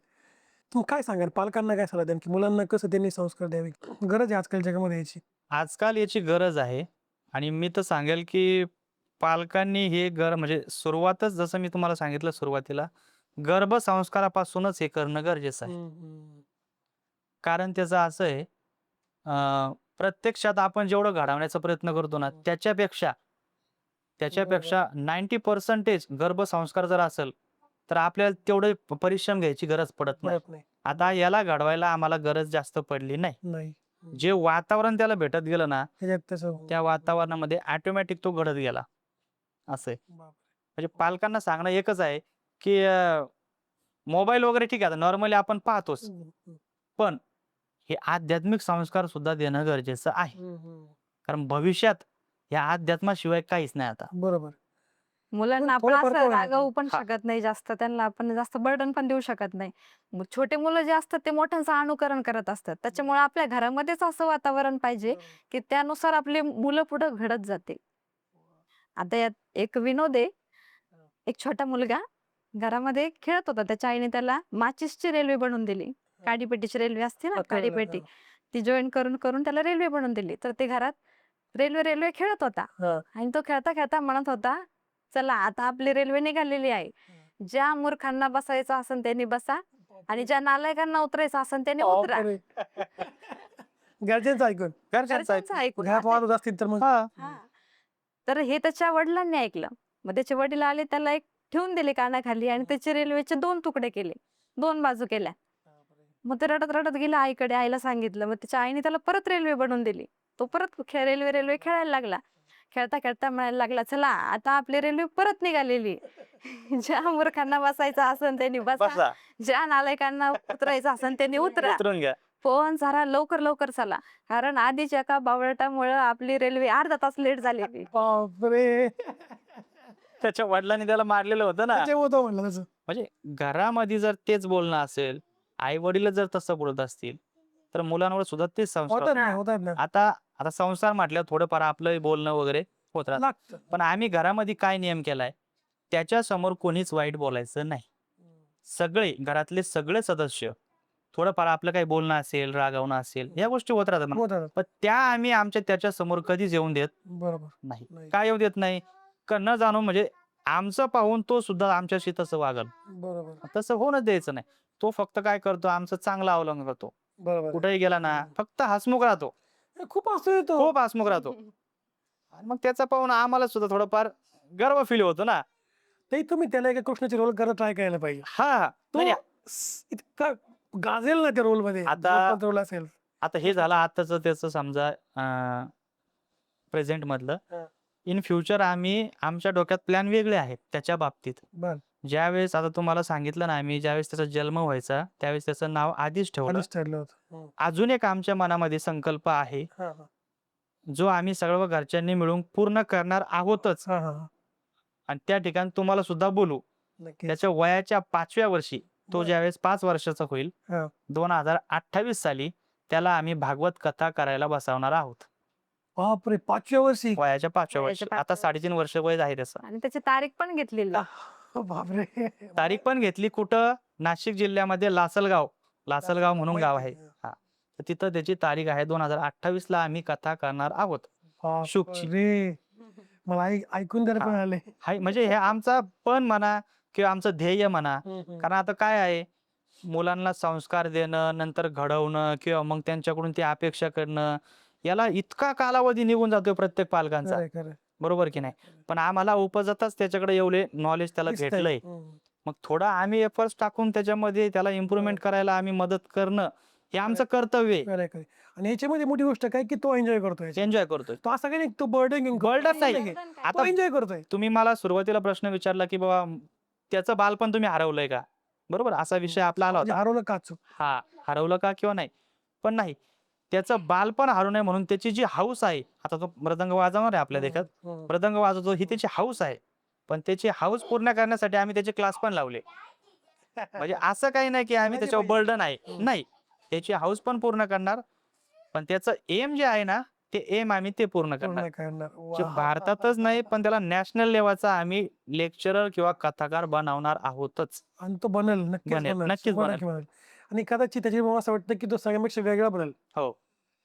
तुम्ही काय सांगाल पालकांना, काय सल्ला द्याल की मुलांना कसं त्यांनी संस्कार द्यावे? गरज आहे आजकाल जगामध्ये याची. आजकाल याची गरज आहे आणि मी तर सांगेल की पालकांनी हे म्हणजे सुरुवातच जसं मी तुम्हाला सांगितलं सुरुवातीला, गर्भसंस्कारापासूनच हे करणं गरजेचं आहे. कारण त्याचं असं आहे, प्रत्यक्षात आपण जेवढं घडवण्याचा प्रयत्न करतो ना, त्याच्यापेक्षा 90% गर्भसंस्कार जर असेल, तर आपल्याला तेवढे परिश्रम घ्यायची गरज पडत नाही. पडत नाही. आता याला घडवायला आम्हाला गरज जास्त पडली नाही. नाही. जे वातावरण त्याला भेटत गेलं ना, त्याच्यात तसं. त्या वातावरणामध्ये ऑटोमॅटिक तो घडत गेला. असं आहे. बापरे. म्हणजे पालकांना सांगणं एकच आहे, की मोबाईल वगैरे ठीक आहे, आता नॉर्मली आपण पाहतोच. पण हे आध्यात्मिक संस्कार सुद्धा देणं गरजेचं आहे. कारण भविष्यात या अध्यात्माशिवाय काहीच नाही आता. बरोबर. मुलांना आपण थोडंफार असं कळलं. रागवू पण हा. शकत नाही जास्त. त्यांना आपण जास्त बर्डन पण देऊ शकत नाही. छोटे मुलं जे असतात ते मोठ्यांचं अनुकरण करत असतात. त्याच्यामुळे आपल्या घरामध्येच असं वातावरण पाहिजे की त्यानुसार आपली मुलं पुढे घडत जाते. आता यात एक विनोद आहे. एक छोटा मुलगा घरामध्ये खेळत होता. त्याच्या आईने त्याला माचीसची रेल्वे बनवून दिली. काडीपेटीची रेल्वे असते ना, हा, कळलं, काडीपेटी. ती जॉईन करून करून त्याला रेल्वे बनवून दिली. तर ते घरात रेल्वे रेल्वे खेळत होता. हा. आणि तो खेळता खेळता म्हणत होता, चला आता आपली रेल्वे निघालेली आहे. ज्या मूर्खांना बसायचं असेल त्यांनी बसा आणि ज्या नालायकांना उतरायचं असेल त्यांनी उतरा. बापरे. घरच्यांचं ऐकून घरच्यांचं घरच्यांचं ऐकून. घरात वाजत असतील तर मग. हा. हा. तर हे त्याच्या वडिलांनी ऐकलं. मग त्याचे वडील आले, त्याला एक ठेवून दिले कानाखाली आणि त्याचे रेल्वेचे 2 तुकडे केले. 2 बाजू केल्या. मग ते रडत रडत गेला आईकडे. आईला सांगितलं. मग त्याच्या आईने त्याला परत रेल्वे बनवून दिली. तो परत रेल्वे रेल्वे खेळायला लागला. खेळता खेळता म्हणायला लागला, चला आता आपली रेल्वे परत निघालेली. ज्या मूर्खांना बसायचं असेल त्यांनी बसा, बसा, ज्या नालायकांना उतरायचं असेल त्यांनी उतरा. उतरून घ्या. पण जरा लवकर लवकर चला, कारण आधीच्या एका बावळटामुळे आपली रेल्वे अर्धा तास लेट झालेली. बापरे. त्याच्या वडिलांनी त्याला मारलेलं होतं ना. त्याच्या होतं म्हणलं तसं. म्हणजे घरामध्ये जर तेच बोलणं असेल, आई वडील जर तसं बोलत असतील, तर मुलांवर सुद्धा तेच संस्कार होतात होतात. ना, होतात ना. आता आता संसार म्हटल्यावर थोडंफार आपलं बोलणं वगैरे होत राहतं. लागतं. पण आम्ही घरामध्ये काय नियम केलाय, त्याच्या समोर कोणीच वाईट बोलायचं नाही. सगळे घरातले सगळे सदस्य थोडंफार आपलं काही बोलणं असेल, रागावणं असेल, या गोष्टी होत राहतात ना. होतात. पण त्या आम्ही त्याच्या समोर कधीच येऊन देत बरोबर. नाही. नाही. काय येऊ देत नाही? न जाणून म्हणजे आमचं पाहून तो सुद्धा आमच्याशी तसं वागल, बरोबर. तसं होणच द्यायचं नाही. तो फक्त काय करतो, आमचं चांगलं अवलंबन करतो. बरोबर. कुठेही गेला ना फक्त हसमुख राहतो, खूप असतो येतो. खूप हसमुख राहतो. आणि मग त्याचा पाहून आम्हाला सुद्धा थोडंफार गर्व फील होतो ना. ते तुम्ही त्याला एका कृष्णाची रोल करत ट्राय करायला पाहिजे. हा. तो नाही, इतका गाजेल ना त्या रोल मध्ये. आता- रोल असेल. आता हे झालं आताच त्याचं समजा प्रेझेंट मधलं. हा. इन फ्युचर आम्ही आमच्या डोक्यात प्लॅन वेगळे आहेत त्याच्या बाबतीत. बर. ज्यावेळेस आता तुम्हाला सांगितलं ना आम्ही, ज्यावेळेस त्याचा जन्म व्हायचा त्यावेळेस त्याचं नाव आधीच ठेवलं. आधीच ठरलं होतं. अजून एक आमच्या मनामध्ये संकल्प आहे, हा, हा. जो आम्ही सर्व घरच्यांनी मिळून पूर्ण करणार आहोतच. हा, हा. आणि त्या ठिकाणी तुम्हाला सुद्धा बोलू. नक्की. त्याच्या वयाच्या 5व्या वर्षी तो बरं. ज्यावेळेस 5 वर्षाचा होईल हा. 2028 साली त्याला आम्ही भागवत कथा करायला बसवणार आहोत. बापरे 5व्या वर्षी वयाच्या 5व्या वर्षी. वयाच्या आता 5व्या 3.5 वर्ष वय आहे त्याचं. आणि त्याची तारीख पण घेतलेली आहे. बापरे तारीख पण घेतली कुठं? नाशिक जिल्ह्यामध्ये लासलगाव म्हणून गाव आहे. हा. तर तिथं त्याची तारीख आहे 2028 ला आम्ही कथा करणार आहोत. शुकची. रे मला ऐकून तर पण आले. हाय म्हणजे हे आमचा पण म्हणा किंवा आमचं ध्येय म्हणा. कारण आता काय आहे, मुलांना संस्कार देणं, नंतर घडवणं किंवा मग त्यांच्याकडून ती अपेक्षा करणं, याला इतका कालावधी निघून जातोय प्रत्येक पालकांचा. खरंय, खरंय. बरोबर की नाही? पण आम्हाला उपजतच त्याच्याकडे एवढे नॉलेज त्याला दिसतंय. भेटलंय. मग थोडा आम्ही एफर्ट्स टाकून त्याच्यामध्ये त्याला इम्प्रुव्हमेंट करायला आम्ही मदत करणं हे आमचं कर्तव्य आहे. खरंय, खरंय. आणि याच्यामध्ये मोठी गोष्ट काय की तो एन्जॉय करतोय. एन्जॉय करतोय. तो असं काही नाही तो बर्डन घेऊन Burden नाही. Burden काय? तो आता एन्जॉय करतोय. तुम्ही मला सुरुवातीला प्रश्न विचारला की बाबा त्याचं बालपण तुम्ही हरवलंय का? बरोबर असा विषय आपला आला म्हणजे होता. हरवलं का चूक? हा, हरवलं का किंवा नाही? पण नाही. त्याचं बालपण हरवू नये म्हणून त्याची जी हौस आहे, आता तो मृदंग वाजवणार आहे आपल्या देखत. मृदंग वाजवतो ही त्याची हौस आहे. पण त्याची हौस पूर्ण करण्यासाठी आम्ही त्याचे क्लास पण लावले. म्हणजे असं काही नाही की आम्ही त्याच्यावर बर्डन आहे. नाही. त्याची हौस पण पूर्ण करणार. पण त्याचं एम जे आहे ना, ते एम आम्ही ते पूर्ण करणार. पूर्ण करणार. जे वा. भारतातच नाही पण त्याला नॅशनल लेवलचा आम्ही लेक्चरर किंवा कथाकार बनवणार आहोतच. आणि तो बनल नक्कीच बनेल, बनल. नक्कीच 100% बनल. आणि कदाचित त्याची मला असं वाटतं की तो सगळ्यांपेक्षा वेगळा बनल. हो.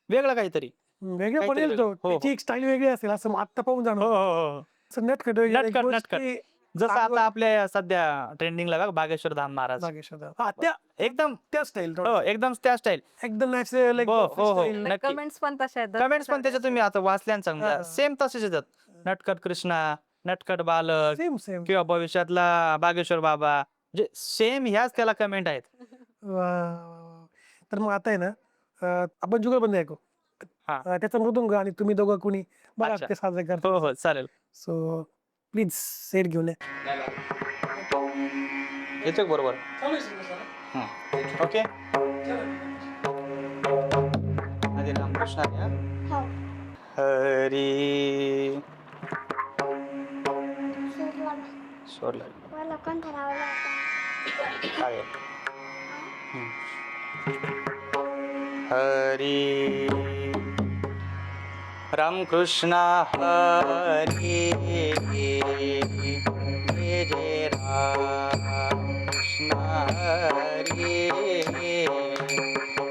वेगळं काहीतरी. वेगळं काहीतरी बनेल तो. वेगळं. हो, हो. त्याची एक स्टाईल वेगळी असेल असं आत्ता पाहून हो, जाणवतं. हो, हो. असं नटखट वगैरे एक नटखट, नटखट. गोष्टी जसं चांगलं- आता आपल्या सध्या ट्रेंडिंगला बघा बागेश्वर धाम महाराज. नागेश्वर. हा त्या एकदम त्या स्टाईल हो, एकदम त्या स्टाईल. एकदम नॅचरल हो, हो, हो. नक्की. कमेंट्स पण तशा आहेत. कमेंट्स पण त्याच्या तुम्ही आता वाचल्या ना समजा हा. सेम तसेच येतात. नटखट कृष्णा, नटखट बालक सेम सेम. किंवा भविष्यातला बागेश्वर बाबा म्हणजे सेम ह्याच त्याला कमेंट आहेत. तर मग आता आहे ना आपण जुगलबंदी ऐकू. हा. त्याचा मृदुंग आणि तुम्ही दोघं कुणी बघा अच्छा. ते साजरे करता. हो, हो. चालेल. सो प्लीज सेट घेऊन या. येतो बरोबर. ओके. आधी रामकृष्ण हरी. हरी सोडलं मला कोणता लावला होता? चालेल. हरी रामकृष्ण हरी जय जय रामकृष्ण हरी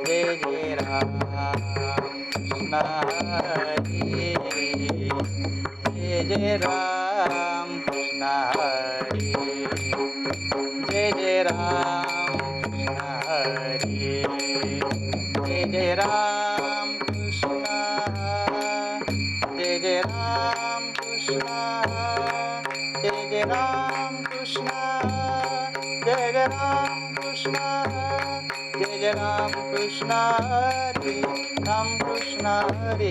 जय जय रामकृष्ण हरी जय जय रामकृष्ण हरी जय जय रामकृष्ण हरी जय जय रामकृष्ण जय जय रामकृष्ण जय जय रामकृष्ण जय जय रामकृष्ण जय जय रामकृष्ण हरी रामकृष्ण हरी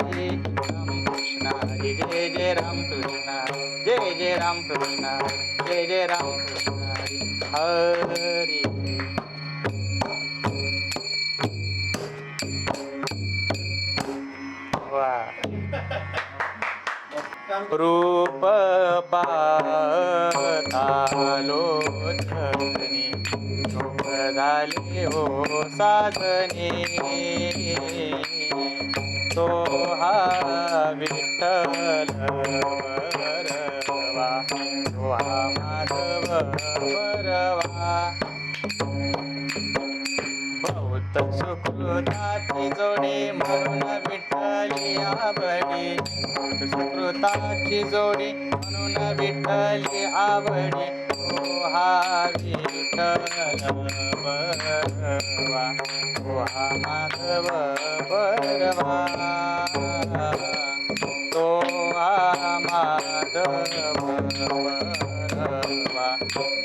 रामकृष्ण हरी जय जय रामकृष्ण जय जय रामकृष्ण जय जय रामकृष्ण हरी. वा. रूप पाहतालोचनी शोक झाले हो साधने तो हा विठ्ठल वरवा तो हा माधव वरवा बहुत सुकृताची जोडी म्हणून विठ्ठली आवडी सुकृताची जोडी म्हणून विठ्ठली आवडी तो हा विठ्ठल बरवा तो हा माधव बरवा तो हा माधव बरवा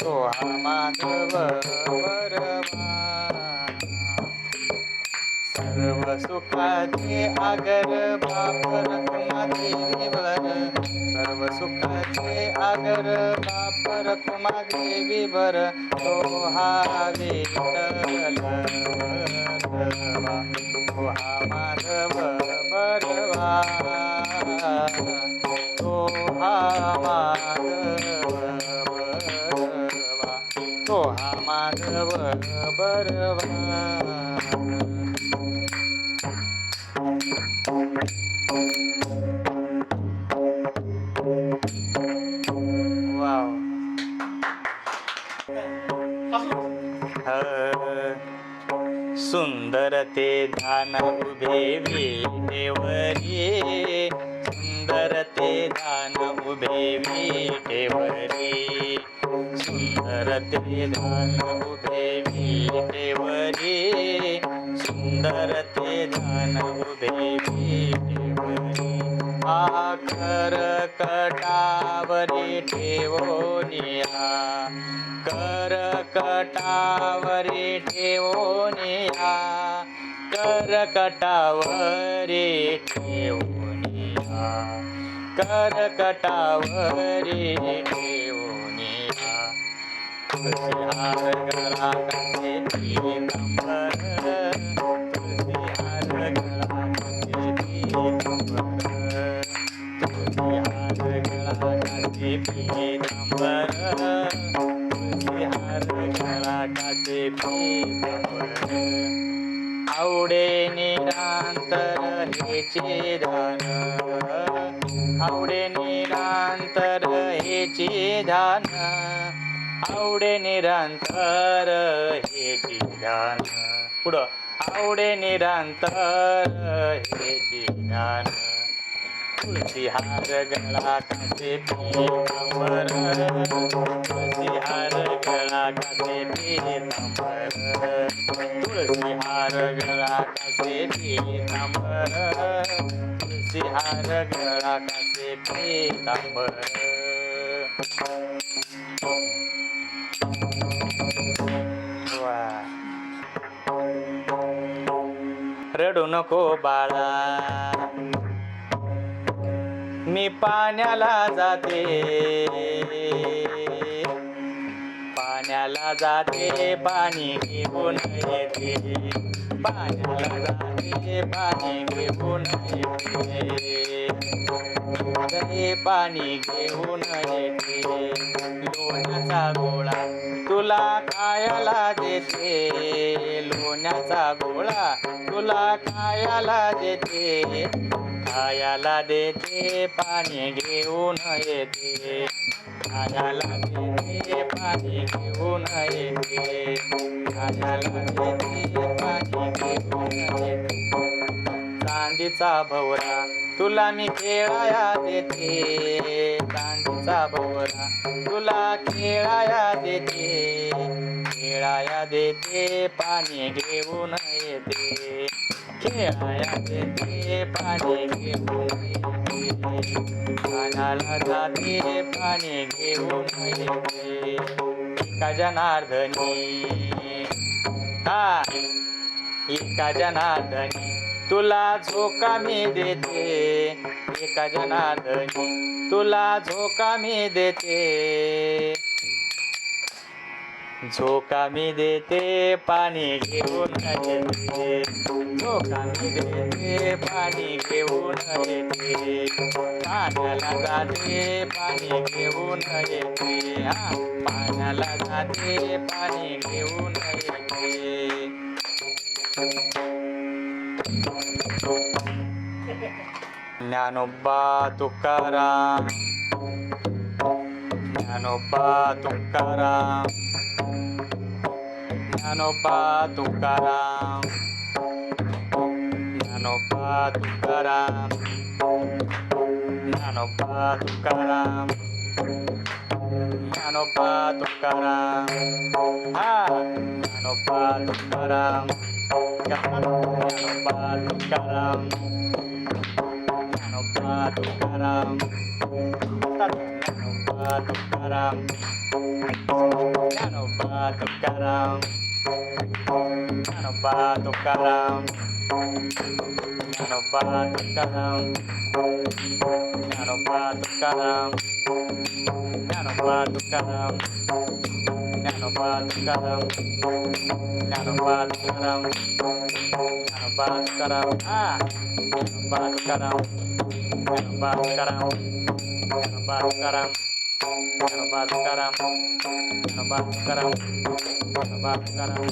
तो हा माधव बरवा सर्व सुखाचे आगर बाप रखुमा देवीवर सर्व सुखाचे आगर बाप रखुमा देवीवर तो हा विठ्ठल बरवा तो हा माधव बरवा तो हा माधव बरवा तो हा माधव बरवा. वाव. सुंदर ते धान उभे विटेवरी, सुंदर ते धान उभे विटेवरी, सुंदर ते धान उभे विटेवरी, सुंदर ते धान उभे विटेवरी. आखर कटावरी ठेवोनिया, करकटावरी ठेवोनिया, करकटावरी ठेवोनिया, करकटावरी ठेवोनिया. तुळशी हार गळा कसे पीतांबर, तुळशी हार गळा कसे पीतांबर, तुळशी हार गळा कसे पीतांबर, हार गळा कासे पीतांबर. आवडे निरांतर हेचे ध्यान, आवडे निरांतर हेचे ध्यान, आवडे निरांतर हेचे ध्यान. पुढं आवडे निरांतर हेचे ध्यान. तुळशी हार गळा कासे पीतांबर, तुळशी हार गळा कासे पीतांबर, तुळशी हार गळा कासे पीतांबर, तुळशी हार गळा कासे पीतांबर. वा. रडू नको बाळा, मी पाण्याला जाते, पाण्याला जाते, पाणी घेऊन येते, पाण्याला जाते, पाणी घेऊन येते, पाणी घेऊन येते. लोण्याचा गोळा तुला खायला देते, लोण्याचा गोळा तुला खायला देते, खायला देते, पाणी घेऊन येते, खायला देते, पाणी घेऊन येते, खायला देते, पाणी घेऊन येते. चांदीचा भवरा तुला मी खेळाया देते, चांदीचा भवरा तुला खेळाया देते, खेळाया देते, पाणी घेऊन येते, खेळाया देते, पाणी घेऊन येते, पाण्याला जाते, पाणी घेऊन येते. एका जनार्दनी, हा एका जनार्दनी तुला झोका मी देते, एका जनार्दनी तुला झोका मी देते, झोका मी देते, पाणी घेऊन येते, झोका मी देते, पाणी घेऊन येते, पाण्याला जाते, पाणी घेऊन येते, हा पाण्याला जाते, पाणी घेऊन येते. ज्ञानोबा तुकाराम, ज्ञानोबा तुकाराम, ज्ञानोबा तुकाराम, ज्ञानोबा तुकाराम, ज्ञानोबा तुकाराम, ज्ञानोबा तुकाराम, हा ज्ञानोबा तुकाराम, ज्ञानोबा तुकाराम, ज्ञानोबा तुकाराम, ज्ञानोबा तुकाराम, ज्ञानोबा तुकाराम, ज्ञानोबा तुकाराम, ज्ञानोबा तुकाराम, ज्ञानोबा तुकाराम, ज्ञानोबा तुकाराम, ज्ञानोबा तुकाराम, ज्ञानोबा तुकाराम, ज्ञानोबा तुकाराम, हा ज्ञानोबा तुकाराम, ज्ञानोबा तुकाराम, ज्ञानोबा तुकाराम, ज्ञानोबा तुकाराम, ज्ञानोबा तुकाराम, ज्ञानोबा तुकाराम,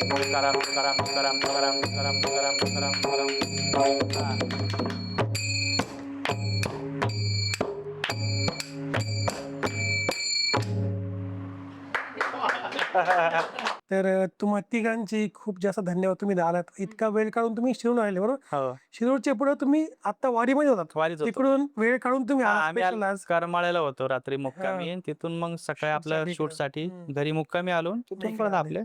तुकाराम तुकाराम तुकाराम तुकाराम तुकाराम तुकाराम तुकाराम तुकाराम. तर तुम्हा तिघांची खूप जास्त धन्यवाद. तुम्ही आलात, इतका वेळ काढून तुम्ही शिरूर आले बरोबर. हो, शिरूरच्या पुढे तुम्ही आता वारीमध्ये होतात, वारीच होतो. तिकडून वेळ काढून तुम्ही आलात आम्ही special आज. करमाळ्याला होतो रात्री मुक्कामी, तिथून मग सकाळी आपल्या साठी शूट इकडं. साठी हम्म. घरी मुक्कामी आलो, तिथून इकडे परत आले. आपले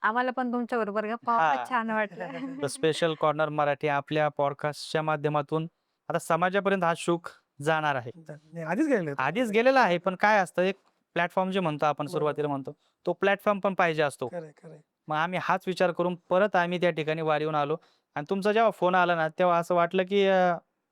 आम्हाला पण तुमच्या बरोबर गप्पा हा. मारत छान वाटलं. स्पेशल कॉर्नर मराठी आपल्या पॉडकास्टच्या माध्यमातून आता समाजापर्यंत हा शूक जाणार आहे. नाही, आधीच गेले होते. आधीच गेलेला आहे, पण काय असतं एक प्लॅटफॉर्म जे म्हणतो आपण सुरुवातीला म्हणतो, तो प्लॅटफॉर्म पण पाहिजे असतो. खरंय, खरंय. मग आम्ही हाच विचार करून परत आम्ही त्या ठिकाणी वारीहून आलो. आणि तुमचा जेव्हा फोन आला ना, तेव्हा असं वाटलं की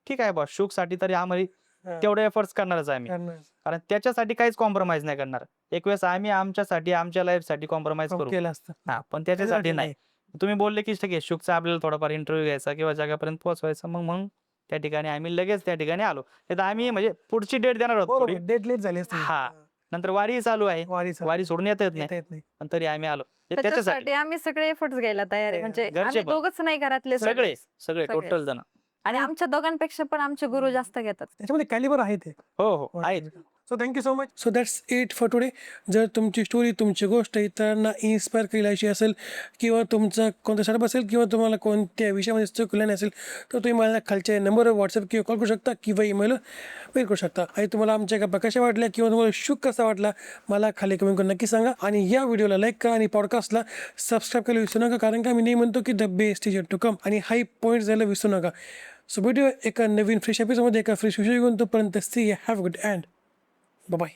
ठीक आहे बॉस, शूकसाठी तरी आम्ही हा, तेवढे एफर्ट्स करणारच आहे आम्ही, करणार. कारण त्याच्यासाठी काहीच कॉम्प्रोमाइज नाही करणार. एक वेळेस आम्ही आमच्यासाठी आमच्या लाईफसाठी कॉम्प्रोमाइज हो, करू, केलं असतं. हा, पण त्याच्यासाठी त्याच्यासाठी नाही. तुम्ही बोलले की ठीक आहे शूकचा आपल्याला थोडाफार इंटरव्ह्यू घ्यायचा किंवा जगापर्यंत पोहोचवायचा, मग म्हणून त्या ठिकाणी आम्ही लगेच त्या ठिकाणी आलो. नाही तर आम्ही म्हणजे पुढची डेट देणार होतो थोडी. बरोबर, डेट लेट झाली असते. हा. नंतर वारी चालू आहे, वारीचा वारी सोडून येता येत नाही, येता येत नाही. पण तरी आम्ही आलो हे त्याच्यासाठी. त्याच्यासाठी आम्ही सगळे एफर्ट्स घ्यायला तयार आहे. म्हणजे घरचे आम्ही पण. दोघच नाही, घरातले सगळे सगळे. सगळे सगळेच. टोटल जण. आणि आमच्या दोघांपेक्षा पण आमचे गुरु जास्त घेतात. त्याच्यामध्ये कॅलिबर आहे ते. हो हो आहेत. So thank you so much. So that's it for today. जर तुमची स्टोरी, तुमची गोष्ट इतरांना इन्स्पायर केली अशी असेल, किंवा तुमचा कोणता स्टार्टअप असेल, किंवा तुम्हाला कोणत्या विषयामध्ये चुकलं असेल, तर तुम्ही मला खालच्या नंबरवर व्हॉट्सअप किंवा कॉल करू शकता, किंवा ईमेल मेल करू शकता. आणि तुम्हाला आमच्या गप्पा कशा वाटल्या, किंवा तुम्हाला शूक कसा वाटला, मला खाली कमेंट करून नक्की सांगा. आणि या व्हिडिओला लाईक करा आणि पॉडकास्टला सबस्क्राईब करायला विसरू नका, कारण का मी नाही म्हणतो की the best is yet to come. आणि हाई पॉईंट जायला विसरू नका. सो भेटूया एका नवीन फ्रेश एपिसोडमध्ये, एका फ्रेश विषय घेऊन. तोपर्यंत see have good and bye.